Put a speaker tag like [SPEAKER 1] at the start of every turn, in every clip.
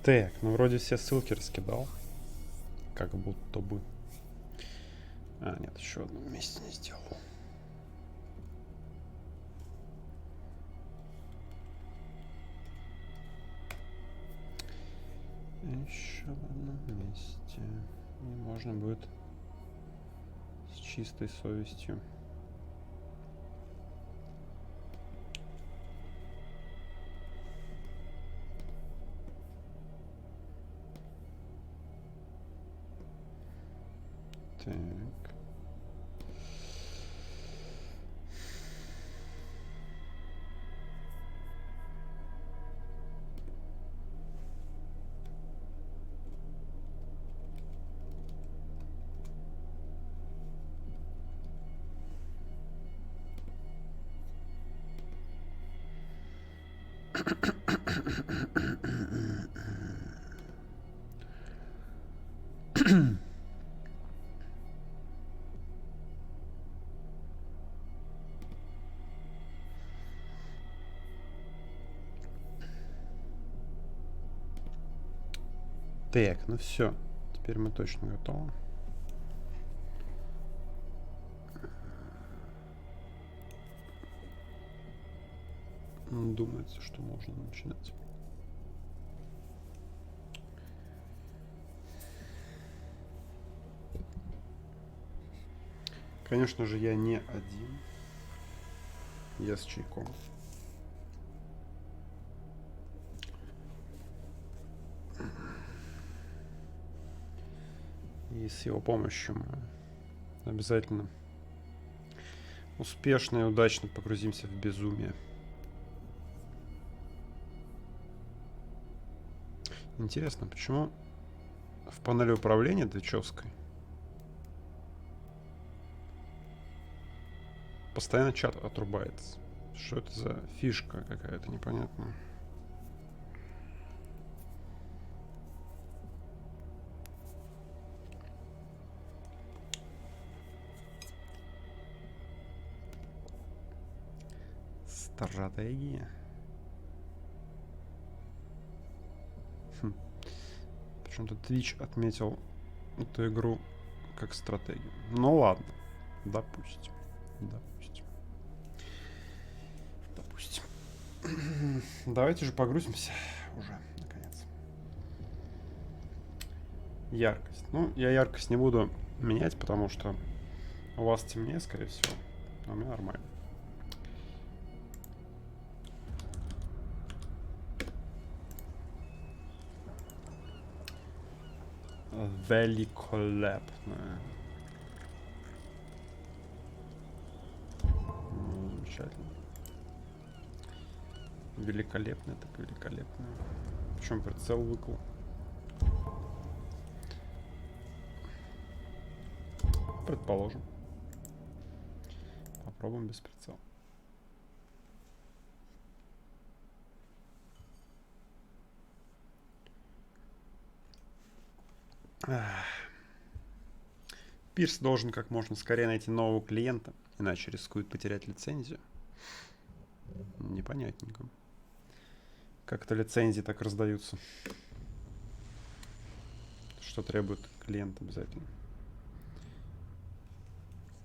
[SPEAKER 1] Так, ну вроде все ссылки раскидал. Как будто бы. А, нет, еще одну вместе не сделал. Еще в одном месте. И можно будет с чистой совестью. Так. Так, ну все. Теперь мы точно готовы. Думается, что можно начинать. Конечно же, я не один. Я с чайком. И с его помощью мы обязательно успешно и удачно погрузимся в безумие. Интересно, почему в панели управления твичевской постоянно чат отрубается? Что это за фишка какая-то непонятная? Стратегия. Почему-то Twitch отметил эту игру как стратегию. Ну ладно, допустим. Допустим. Давайте же погрузимся уже, наконец. Яркость. Ну, я яркость не буду менять, потому что у вас темнее, скорее всего. А у меня нормально. Великолепно. Замечательно. Великолепно, так великолепно. Причем прицел выкл. Предположим. Попробуем без прицела. Пирс должен как можно скорее найти нового клиента, иначе рискует потерять лицензию. Непонятненько. Как-то лицензии так раздаются. Что требует клиент обязательно.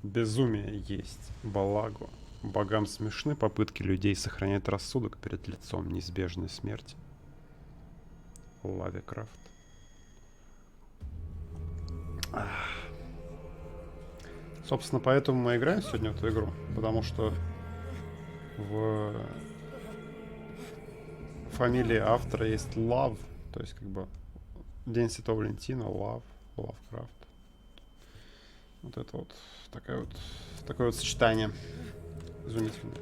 [SPEAKER 1] Безумие есть балагу. Богам смешны попытки людей сохранять рассудок перед лицом неизбежной смерти. Лавикрафт. Собственно, поэтому мы играем сегодня в эту игру, потому что в фамилии автора есть Love, то есть как бы День Святого Валентина, Love, Lovecraft. Вот это вот такое вот сочетание изумительное.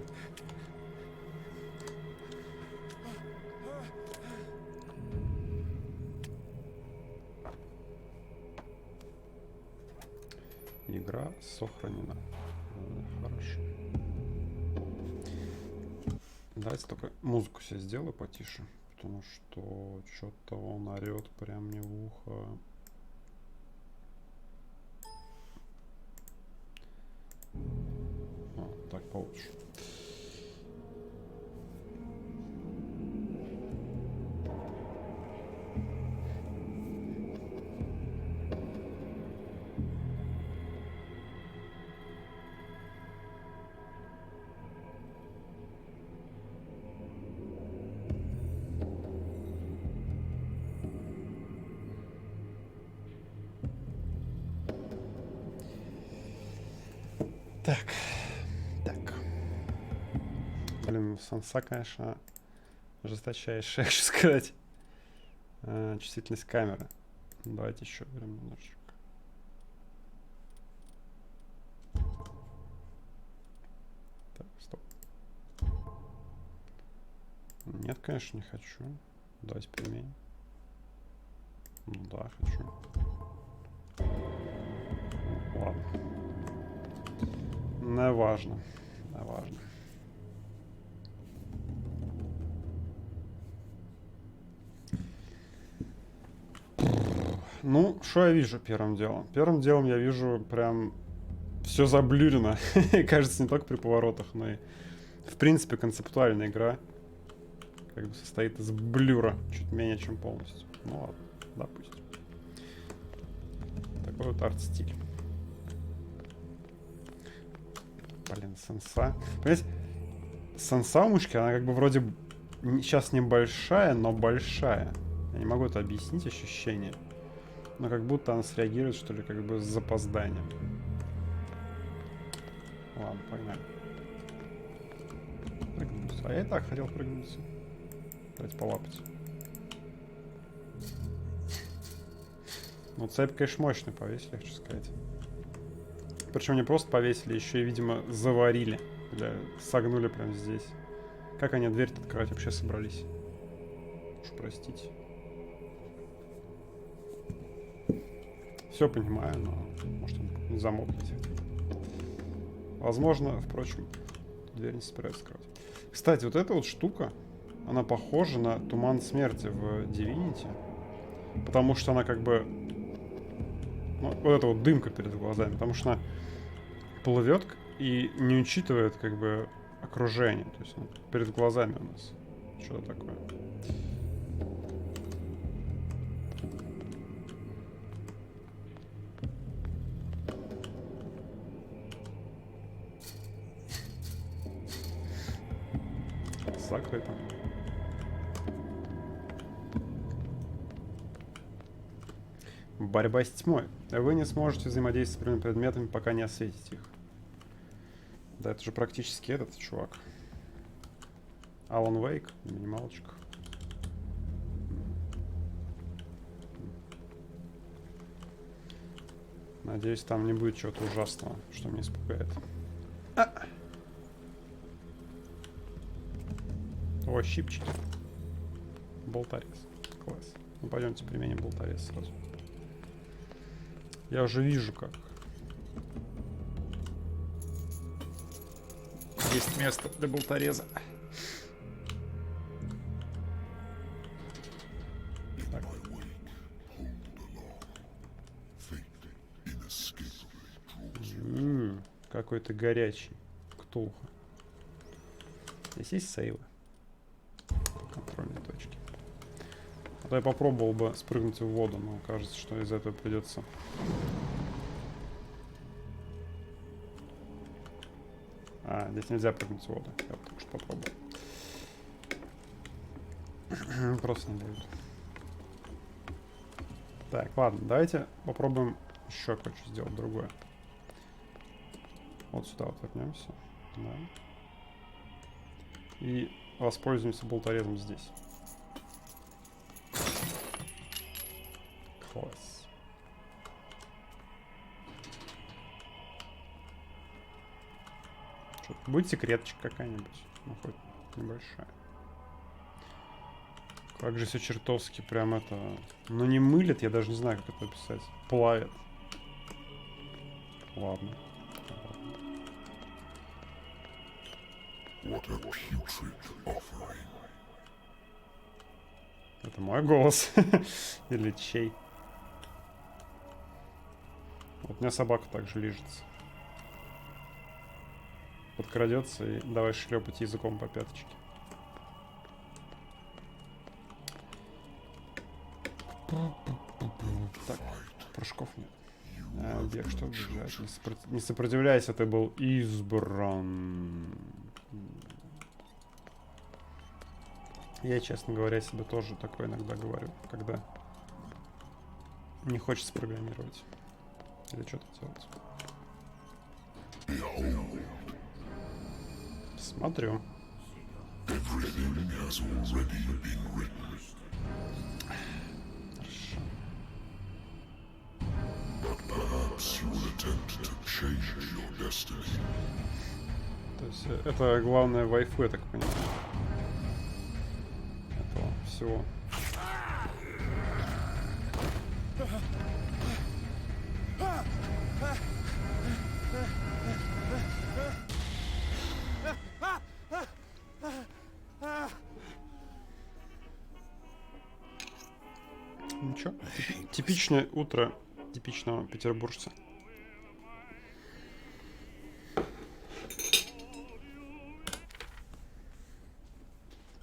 [SPEAKER 1] Игра сохранена. Хорошо. Давайте только музыку себе сделаю потише, потому что что-то он орет прям мне в ухо. Вот. получше. Так. Блин, Санса, конечно, жесточайшая, хочу сказать. Чувствительность камеры. Давайте еще берем немножечко. Так, стоп. Нет, конечно, не хочу. Давайте применим. Ну да, хочу. Ладно. Не важно. Ну, что я вижу первым делом? Первым делом я вижу прям все заблюрено. Кажется, не только при поворотах, но и в принципе концептуальная игра как бы состоит из блюра, чуть менее чем полностью. Ну ладно, допустим. Такой вот арт-стиль. Блин, Санса. Понимаете, Санса у мышки, она как бы вроде сейчас небольшая, но большая. Я не могу это объяснить, ощущение. Но как будто она среагирует, что ли, как бы с запозданием. Ладно, погнали. Прыгнуться. А я и так хотел прыгнуться. Давайте полапать. Ну, цепь, конечно, мощный повесили, хочу сказать. Причем не просто повесили, еще и, видимо, заварили. Или согнули прямо здесь. Как они дверь открывать вообще собрались? Уж простите. Все понимаю, но может он замок есть. Возможно, впрочем, дверь не собирается открывать. Кстати, вот эта вот штука, она похожа на туман смерти в Divinity. Потому что она как бы... Ну, вот эта вот дымка перед глазами. Потому что она плывет и не учитывает как бы окружение. То есть перед глазами у нас что-то такое. Закрыто. Борьба с тьмой. Вы не сможете взаимодействовать с предметами, пока не осветите их. Да, это же практически этот чувак. Алан Вейк, минималочка. Надеюсь, там не будет чего-то ужасного, что меня испугает. О, щипчики. Болторез. Класс. Ну, пойдемте применим болторез сразу. Я уже вижу, как. Есть место для болтореза. Так. Какой ты горячий. Ктулху. Здесь есть сейвы. Контрольные точки. А то я попробовал бы спрыгнуть в воду, но кажется, что из этого придется. А, здесь нельзя прыгнуть в воду. Я только что попробовал. Просто не дают. Так, ладно, давайте попробуем еще кое-что сделать другое. Вот сюда вот вернемся. Да. И воспользуемся болторезом здесь. Класс. Что, будет секреточка какая-нибудь? Ну, хоть небольшая. Как же все чертовски прям это... Ну, не мылит, я даже не знаю, как это описать. Плавит. Ладно. Это мой голос? Или чей? Вот у меня собака также лежится. подкрадется и давай шлепать языком по пяточке. Так, прыжков нет. Бег, что бежать? Не сопротивляйся, ты был избран. Я, честно говоря, себе тоже такое иногда говорю, когда не хочется программировать или что-то делать. Смотрю. Хорошо. То есть это главное вайфу, я так понимаю. Этого всего. Ничего. Типичное утро типичного петербуржца.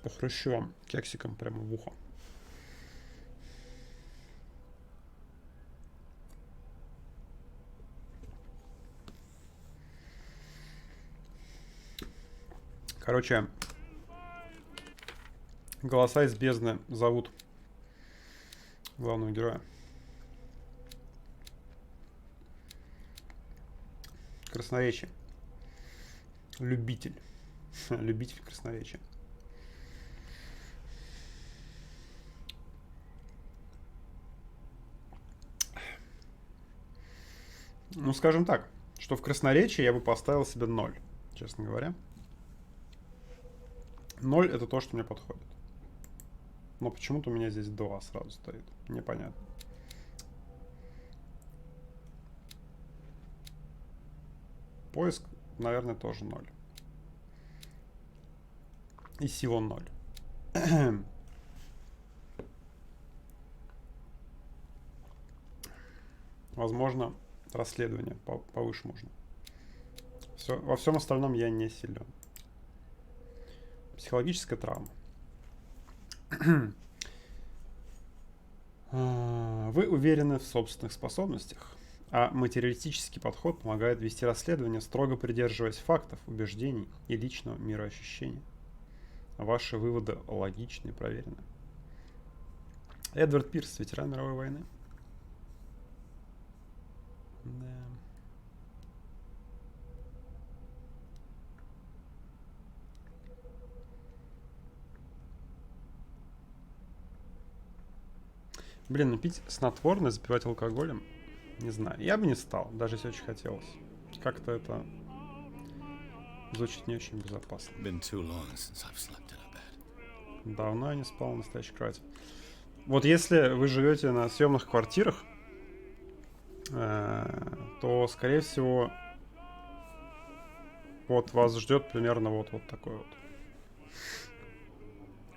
[SPEAKER 1] Похрущу вам кексиком прямо в ухо. Короче, голоса из бездны зовут главного героя. Красноречие. Любитель. Любитель красноречия. Ну, скажем так, что в красноречии я бы поставил себе 0, честно говоря. 0 это то, что мне подходит. Но почему-то у меня здесь 2 сразу стоит. Непонятно. Поиск, наверное, тоже 0. И сила 0. Возможно, расследование повыше можно. Во всем остальном я не силен. Психологическая травма. Вы уверены в собственных способностях, а материалистический подход помогает вести расследование, строго придерживаясь фактов, убеждений и личного мироощущения. Ваши выводы логичны и проверены. Эдвард Пирс, ветеран мировой войны. Да. Блин, ну пить снотворное, запивать алкоголем, не знаю. Я бы не стал, даже если очень хотелось. Как-то это звучит не очень безопасно. Давно я не спал в настоящей кровати. Вот если вы живете на съемных квартирах, то, скорее всего, вот вас ждет примерно вот такой вот.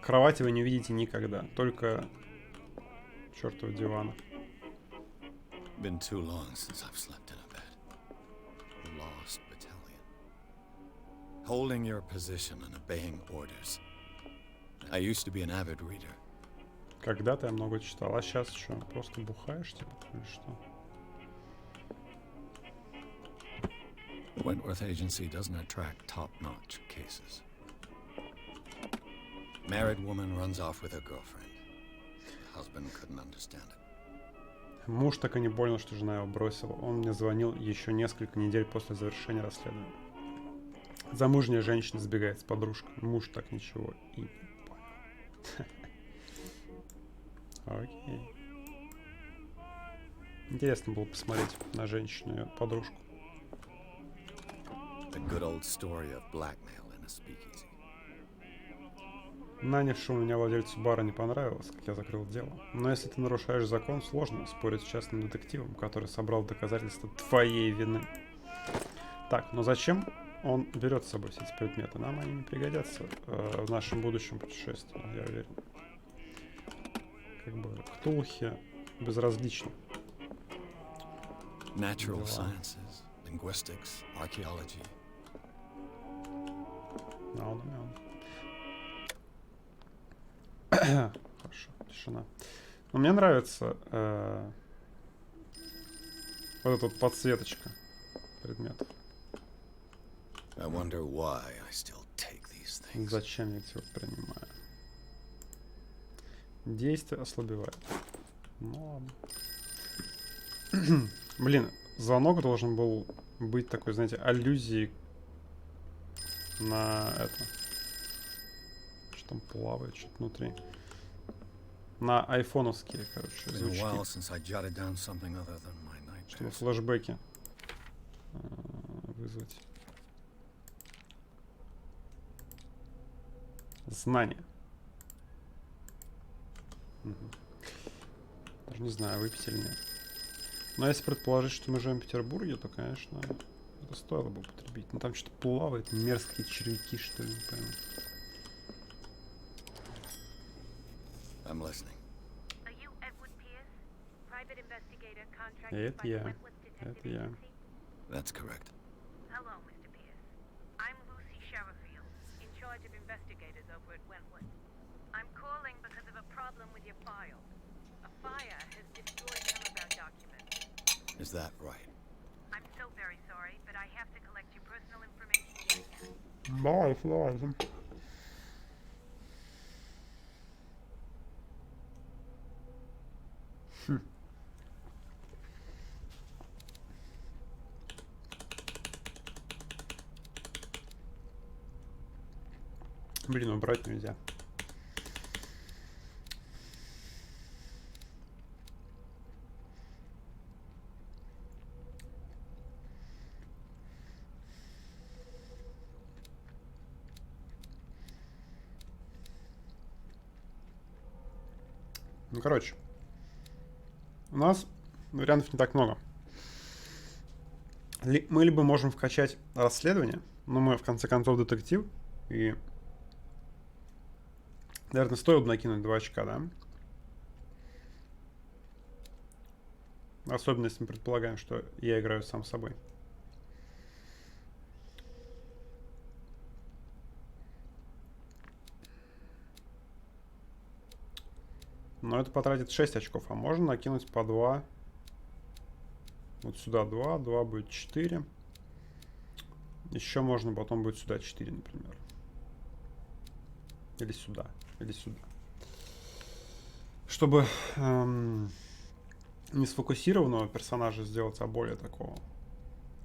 [SPEAKER 1] Кровати вы не увидите никогда, только чертов дивана.
[SPEAKER 2] Been too long since I've slept in a bed. Lost battalion. Holding your position and obeying orders. I used to be an avid reader.
[SPEAKER 1] Когда-то я много читал, а сейчас что? Просто бухаешь, типа, или что?
[SPEAKER 2] The Wentworth Agency doesn't attract top-notch cases. Married woman runs off with her girlfriend. The husband couldn't understand it.
[SPEAKER 1] Муж так и не понял, что жена его бросила. Он мне звонил еще несколько недель после завершения расследования. Замужняя женщина сбегает с подружкой. Муж так ничего и не понял. Окей. Интересно было посмотреть на женщину и ее подружку.
[SPEAKER 2] The good old story of blackmail in a speakeasy.
[SPEAKER 1] Нанявшему меня владельцу бара не понравилось, как я закрыл дело. Но если ты нарушаешь закон, сложно спорить с частным детективом, который собрал доказательства твоей вины. Так, но зачем он берет с собой все эти предметы? Нам они не пригодятся в нашем будущем путешествии, я уверен. Как бы Ктулхи безразличны.
[SPEAKER 2] Natural sciences, linguistics, archaeology.
[SPEAKER 1] Мяу на мяу. Хорошо, тишина. Но мне нравится вот эта вот подсветочка предметов.
[SPEAKER 2] I wonder why I still take these things.
[SPEAKER 1] Зачем я их принимаю? Действие ослабевает. Ну ладно. Блин, звонок должен был быть такой, знаете, аллюзией на это. Что там плавает, что-то внутри. На айфоновские, короче, звучки. Чтобы флешбеки вызвать. Знания. Угу. Даже не знаю, выпить или нет. Но если предположить, что мы живем в Петербурге, то, конечно, это стоило бы употребить. Но там что-то плавает, мерзкие червяки, что ли, не пойму. Это я. Это я.
[SPEAKER 2] That's correct.
[SPEAKER 3] Hello, Mr. Pierce. I'm Lucy Sherifield, in charge of investigators over at Wentworth. I'm calling because of a problem with your file. A fire has destroyed some of our documents.
[SPEAKER 2] Is that right?
[SPEAKER 3] I'm so very sorry, but I have to collect your personal information yet again.
[SPEAKER 1] Nice. Блин, убрать нельзя. Ну, короче. У нас вариантов не так много. Мы либо можем вкачать расследование, но мы, в конце концов, детектив, и... Наверное, стоило бы накинуть 2 очка, да? Особенно, если мы предполагаем, что я играю сам собой. Но это потратит 6 очков, а можно накинуть по 2. Вот сюда 2, 2 будет 4. Еще можно потом будет сюда 4, например. Или сюда, или сюда. Чтобы не сфокусированного персонажа сделать, а более такого.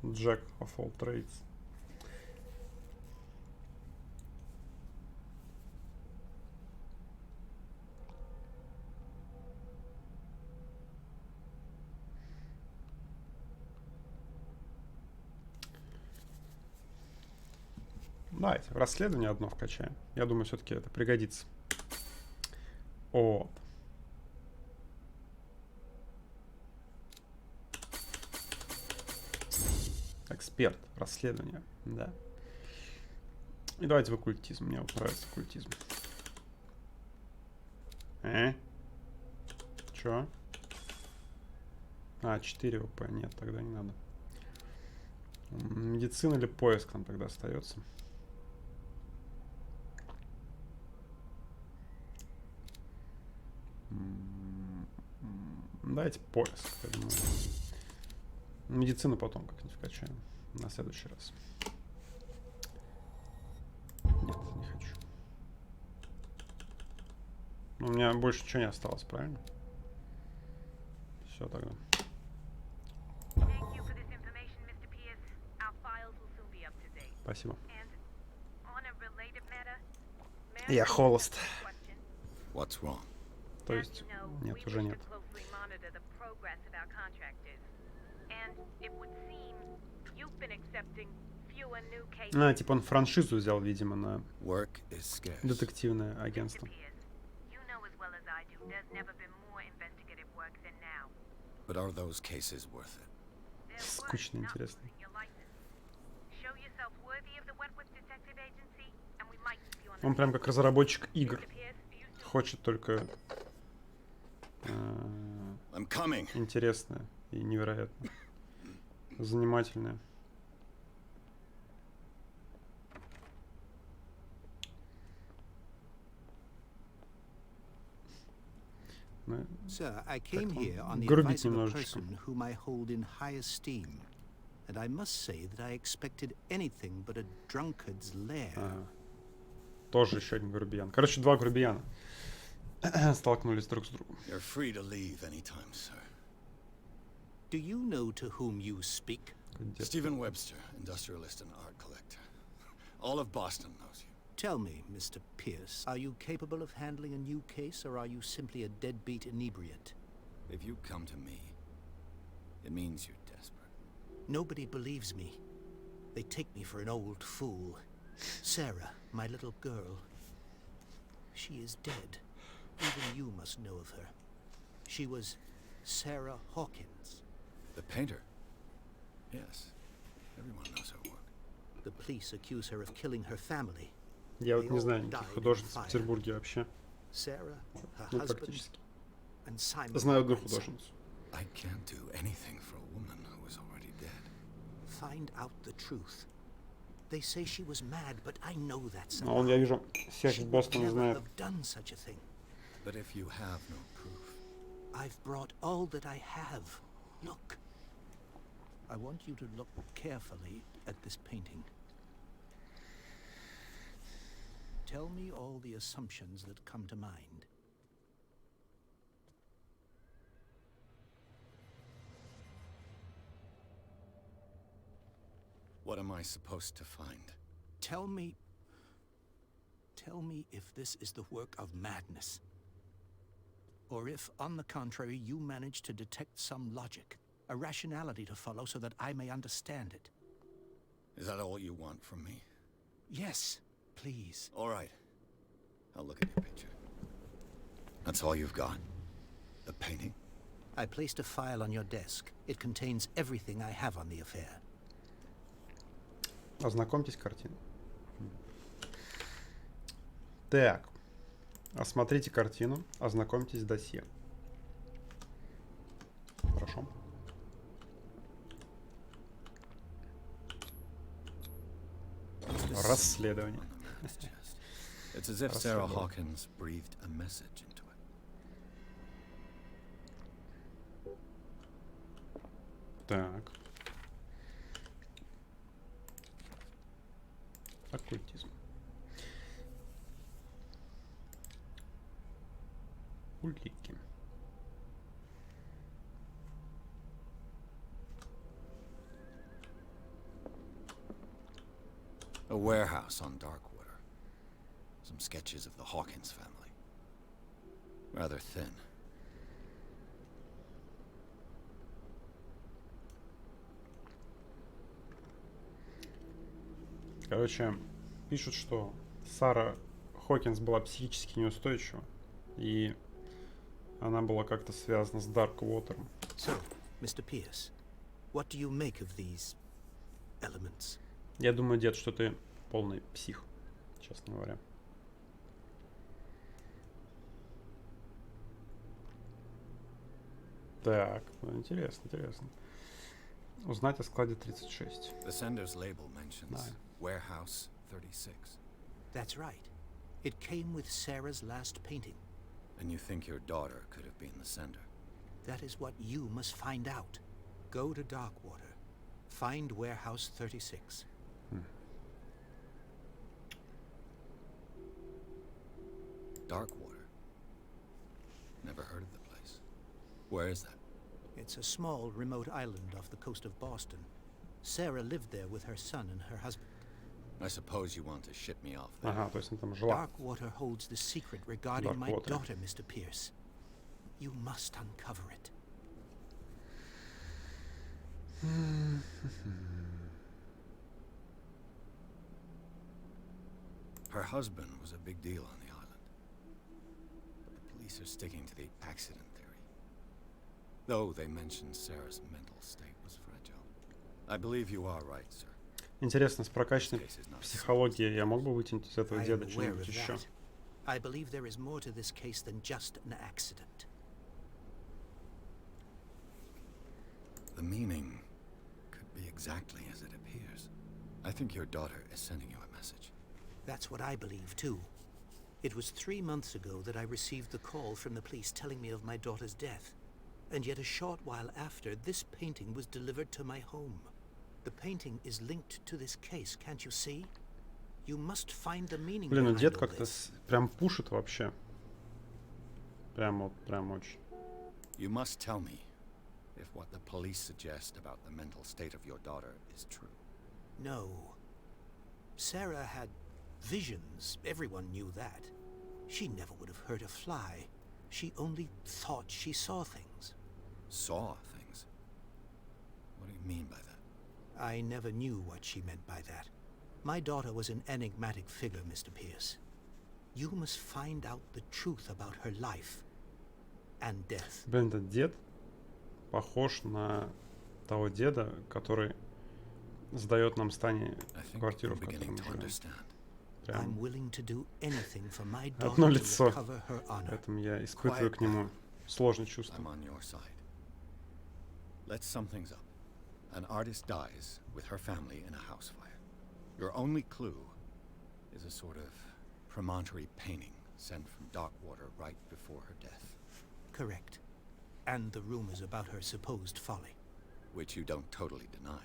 [SPEAKER 1] Jack of all trades. Давайте, расследование одно вкачаем. Я думаю, все-таки это пригодится. Вот. Эксперт, расследование, да. И давайте в оккультизм. Мне вот нравится оккультизм. Чё? А, 4 ВП. Нет, тогда не надо. Медицина или поиск нам тогда остается? Давайте поиск, я думаю. Медицину потом как-нибудь вкачаем. На следующий раз. Нет, не хочу. У меня больше ничего не осталось, правильно? Все тогда. Спасибо. Я холост.
[SPEAKER 2] What's wrong?
[SPEAKER 1] То есть, нет, уже нет. А, типа он франшизу взял, видимо, на детективное агентство. Скучно, интересно. Он прям как разработчик игр. Хочет только интересное и невероятно занимательное. Мы
[SPEAKER 4] Sir, I came
[SPEAKER 1] вам
[SPEAKER 4] here on the
[SPEAKER 1] грубить
[SPEAKER 4] advice of a
[SPEAKER 1] немножечко.
[SPEAKER 4] person whom I hold in high esteem. And I must say that I expected anything but a drunkard's lair.
[SPEAKER 1] Ага. Тоже еще один грубиян. Короче, два грубияна столкнулись друг с другом.
[SPEAKER 2] You're free to leave anytime, sir.
[SPEAKER 4] Do you know to whom you speak?
[SPEAKER 2] Stephen Webster, industrialist and art collector. All of Boston knows you.
[SPEAKER 4] Tell me, Mr. Pierce, are you capable of handling a new case, or are you simply a deadbeat inebriate?
[SPEAKER 2] If you come to me, it means you're desperate.
[SPEAKER 4] Nobody believes me. They take me for an old fool. Sarah, my little girl, she is dead. Even you must know of her. She was Sarah Hawkins.
[SPEAKER 2] The painter? Yes. Everyone knows her work.
[SPEAKER 4] The police accuse her of killing her family.
[SPEAKER 1] Я вот не знаю никаких художниц в Петербурге вообще.
[SPEAKER 4] Sarah, her
[SPEAKER 1] Ну,
[SPEAKER 4] husband,
[SPEAKER 1] практически.
[SPEAKER 4] and Simon.
[SPEAKER 1] Знаю
[SPEAKER 4] her
[SPEAKER 1] одну
[SPEAKER 4] grandson.
[SPEAKER 1] художницу.
[SPEAKER 2] I can't do anything for a woman who is already dead.
[SPEAKER 4] Find out the truth. They say she was mad, but I know that's a
[SPEAKER 1] Но он,
[SPEAKER 4] lie.
[SPEAKER 1] я вижу, всех
[SPEAKER 4] She
[SPEAKER 1] в
[SPEAKER 4] would
[SPEAKER 1] Бостоне
[SPEAKER 4] never
[SPEAKER 1] знает.
[SPEAKER 4] have done such a thing.
[SPEAKER 2] But if you have no proof,
[SPEAKER 4] I've brought all that I have. Look. I want you to look carefully at this painting. Tell me all the assumptions that come to mind.
[SPEAKER 2] what am I supposed to find?
[SPEAKER 4] Tell me if this is the work of madness. Or if, on the contrary, you manage to detect some logic, a rationality to follow so that I may understand it.
[SPEAKER 2] Is that all you want from me?
[SPEAKER 4] Yes, please.
[SPEAKER 2] All right. I'll look at your picture. That's all you've got? The painting?
[SPEAKER 4] I placed a file on your desk. It contains everything I have on the affair.
[SPEAKER 1] Ознакомьтесь с картиной. Так. Осмотрите картину, ознакомьтесь с досье. Хорошо. Расследование.
[SPEAKER 2] It's as if Sarah Hawkins breathed a message into it.
[SPEAKER 1] Так. Оккультизм. Улики.
[SPEAKER 2] A warehouse on Darkwater. Some sketches of the Hawkins family. Rather thin.
[SPEAKER 1] Короче, пишут, что Сара Хокинс была психически неустойчива, и она была как-то связана с Darkwater.
[SPEAKER 4] So, Mr. Pierce, what do you make of these elements?
[SPEAKER 1] Я думаю, дед, что ты полный псих, честно говоря. Так, ну, интересно, интересно. Узнать о складе 36.
[SPEAKER 2] The sender's label mentions
[SPEAKER 1] Nine.
[SPEAKER 2] Warehouse 36.
[SPEAKER 4] That's right. It came with Sarah's last painting.
[SPEAKER 2] And you think your daughter could have been the sender?
[SPEAKER 4] That is what you must find out. Go to Darkwater. Find Warehouse 36.
[SPEAKER 2] Darkwater? Never heard of the place. Where is that?
[SPEAKER 4] It's a small, remote island off the coast of Boston. Sarah lived there with her son and her husband.
[SPEAKER 2] I suppose you want to ship me off there.
[SPEAKER 1] Ага, то есть она там жила.
[SPEAKER 4] Darkwater holds the secret regarding my
[SPEAKER 1] Darkwater.
[SPEAKER 4] daughter, Mr. Pierce. You must uncover it.
[SPEAKER 2] Her husband was a big deal on the island. But the police are sticking to the accident theory. Though they mentioned Sarah's mental state was fragile. I believe you are right, sir.
[SPEAKER 1] Интересно, с прокачанной психологией я мог бы вытянуть из этого
[SPEAKER 4] I am
[SPEAKER 1] деда
[SPEAKER 4] aware
[SPEAKER 1] что-нибудь
[SPEAKER 4] of
[SPEAKER 1] еще?
[SPEAKER 4] that. I believe there is more to this case than just an accident.
[SPEAKER 2] The meaning could be exactly as it appears. I think your daughter is sending you a message.
[SPEAKER 4] That's what I believe, too. It was 3 months ago that I received the call from the police telling me of my daughter's death. And yet a short while after, this painting was delivered to my home. The painting is linked to this case, can't you see? You must find the meaning
[SPEAKER 1] Блин, ну
[SPEAKER 4] behind
[SPEAKER 1] дед
[SPEAKER 4] all
[SPEAKER 1] как-то
[SPEAKER 4] this.
[SPEAKER 1] прям пушит вообще. Прям вот, прям очень.
[SPEAKER 2] You must tell me if what the police suggest about the mental state of your daughter is true.
[SPEAKER 4] No. Sarah had visions. Everyone knew that. She never would have hurt a fly. She only thought she saw things.
[SPEAKER 2] Saw things? What do you mean by that?
[SPEAKER 4] I never knew what she meant by that. My daughter was an enigmatic figure, Mr. Pierce. You must find out the truth about her life and death.
[SPEAKER 1] Блин, этот дед похож на того деда, который сдает нам с Таней
[SPEAKER 2] I think
[SPEAKER 1] квартиру,
[SPEAKER 2] I'm
[SPEAKER 1] в которой
[SPEAKER 2] beginning
[SPEAKER 1] мы
[SPEAKER 2] to
[SPEAKER 1] живем.
[SPEAKER 2] understand.
[SPEAKER 4] I'm
[SPEAKER 1] Прям
[SPEAKER 4] willing to do anything for my
[SPEAKER 1] одно
[SPEAKER 4] daughter to
[SPEAKER 1] лицо.
[SPEAKER 4] recover her honor.
[SPEAKER 1] Поэтому я испытываю к нему сложные чувства.
[SPEAKER 2] I'm on your side. Let's sum things up. An artist dies with her family in a house fire. Your only clue is a sort of promontory painting sent from Darkwater right before her death,
[SPEAKER 4] Correct. And the rumors about her supposed folly.
[SPEAKER 2] which you don't totally deny.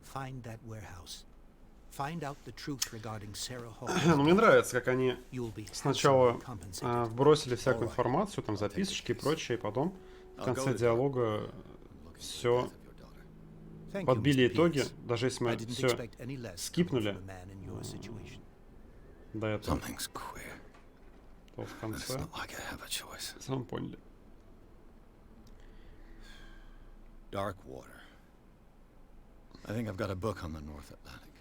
[SPEAKER 4] Find that warehouse. Find out the truth regarding Sarah Hall.
[SPEAKER 1] Ну, мне нравится, как они
[SPEAKER 4] You'll be
[SPEAKER 1] сначала
[SPEAKER 4] handsomely compensated.
[SPEAKER 1] вбросили всякую информацию, там записочки и прочее, и потом в конце диалога
[SPEAKER 2] I'm looking for the
[SPEAKER 1] все
[SPEAKER 2] death of your daughter.
[SPEAKER 4] Thank you,
[SPEAKER 1] подбили
[SPEAKER 4] Mr.
[SPEAKER 1] итоги,
[SPEAKER 4] Pierce.
[SPEAKER 1] даже если
[SPEAKER 4] I
[SPEAKER 1] мы
[SPEAKER 4] didn't
[SPEAKER 1] все
[SPEAKER 4] expect any less coming
[SPEAKER 1] скипнули
[SPEAKER 4] from a man in your situation.
[SPEAKER 1] до этого,
[SPEAKER 2] Something's queer,
[SPEAKER 1] то в
[SPEAKER 2] but it's
[SPEAKER 1] конце
[SPEAKER 2] not like I have a choice.
[SPEAKER 1] сам поняли.
[SPEAKER 2] Darkwater. I think I've got a book on the North Atlantic.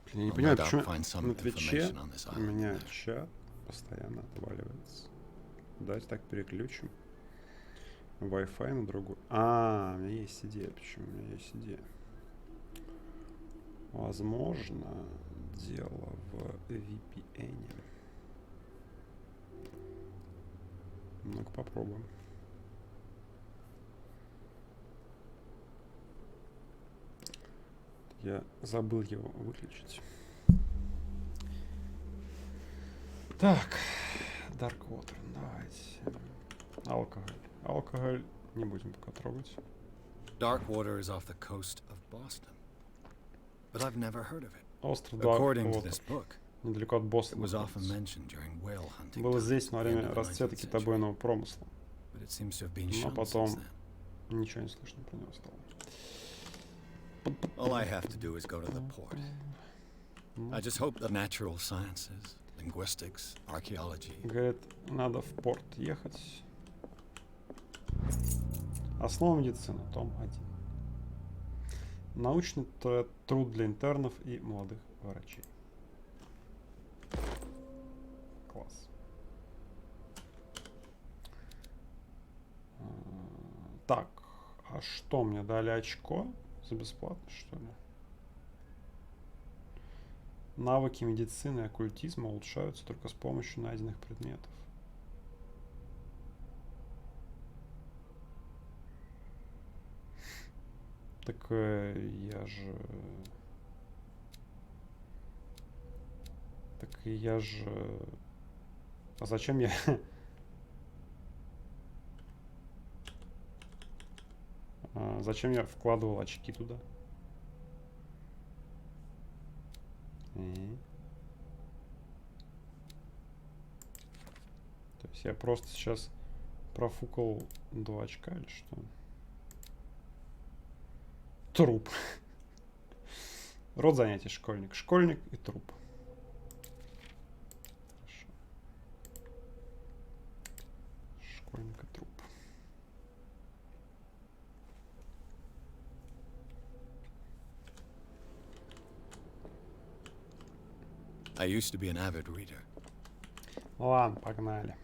[SPEAKER 1] Блин, я не
[SPEAKER 2] Well,
[SPEAKER 1] понимаю,
[SPEAKER 2] no doubt
[SPEAKER 1] почему
[SPEAKER 2] find some
[SPEAKER 1] на Твиче
[SPEAKER 2] information on this
[SPEAKER 1] у
[SPEAKER 2] island
[SPEAKER 1] меня
[SPEAKER 2] there.
[SPEAKER 1] чат постоянно отваливается. Давайте так переключим. Wi-Fi на другую. У меня есть идея. Почему? У меня есть идея. Возможно, дело в VPN. Ну-ка попробуем. Я забыл его выключить. Так, Darkwater, давайте. Алкоголь. Алкоголь не будем пока трогать.
[SPEAKER 2] Darkwater is off the coast of Boston, but I've never heard of it.
[SPEAKER 1] Остров
[SPEAKER 2] According to this
[SPEAKER 1] Darkwater.
[SPEAKER 2] book,
[SPEAKER 1] Недалеко от
[SPEAKER 2] it
[SPEAKER 1] Бостона.
[SPEAKER 2] was often
[SPEAKER 1] находится.
[SPEAKER 2] mentioned during whale hunting
[SPEAKER 1] Было
[SPEAKER 2] times
[SPEAKER 1] здесь
[SPEAKER 2] at
[SPEAKER 1] во
[SPEAKER 2] the end
[SPEAKER 1] время
[SPEAKER 2] of the
[SPEAKER 1] расцвета
[SPEAKER 2] 19th century,
[SPEAKER 1] китобойного промысла.
[SPEAKER 2] but it seems to have been
[SPEAKER 1] Но
[SPEAKER 2] shown
[SPEAKER 1] потом
[SPEAKER 2] since then.
[SPEAKER 1] ничего не слышно про него стало.
[SPEAKER 2] All I have to do is go to the port. I just hope the natural sciences, linguistics, archaeology.
[SPEAKER 1] Говорит, надо в порт ехать. Основа медицины, том 1. Научный труд для интернов и молодых врачей. Класс. Так, а что, мне дали очко за бесплатно, что ли? Навыки медицины и оккультизма улучшаются только с помощью найденных предметов. Так я же... Так я же... А зачем я... Зачем я вкладывал очки туда? То есть я просто сейчас профукал 2 очка или что? Труп. Род занятий школьник. Школьник и труп. Хорошо. Школьник и труп.
[SPEAKER 2] I used to be an avid reader.
[SPEAKER 1] Ладно, погнали.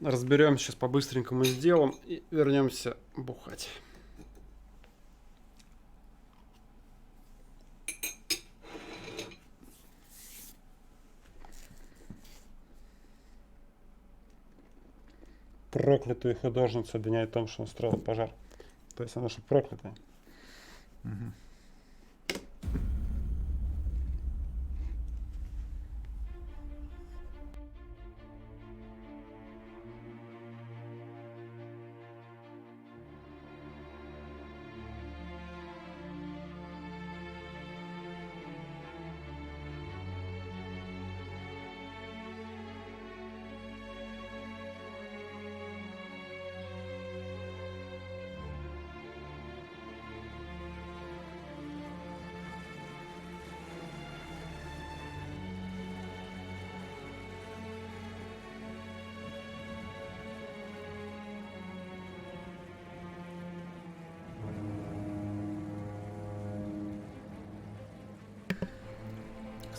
[SPEAKER 1] Разберем сейчас по-быстренькому с делом и вернемся бухать. Проклятую художницу обвиняет в том, что устроила пожар. То есть она же проклятая.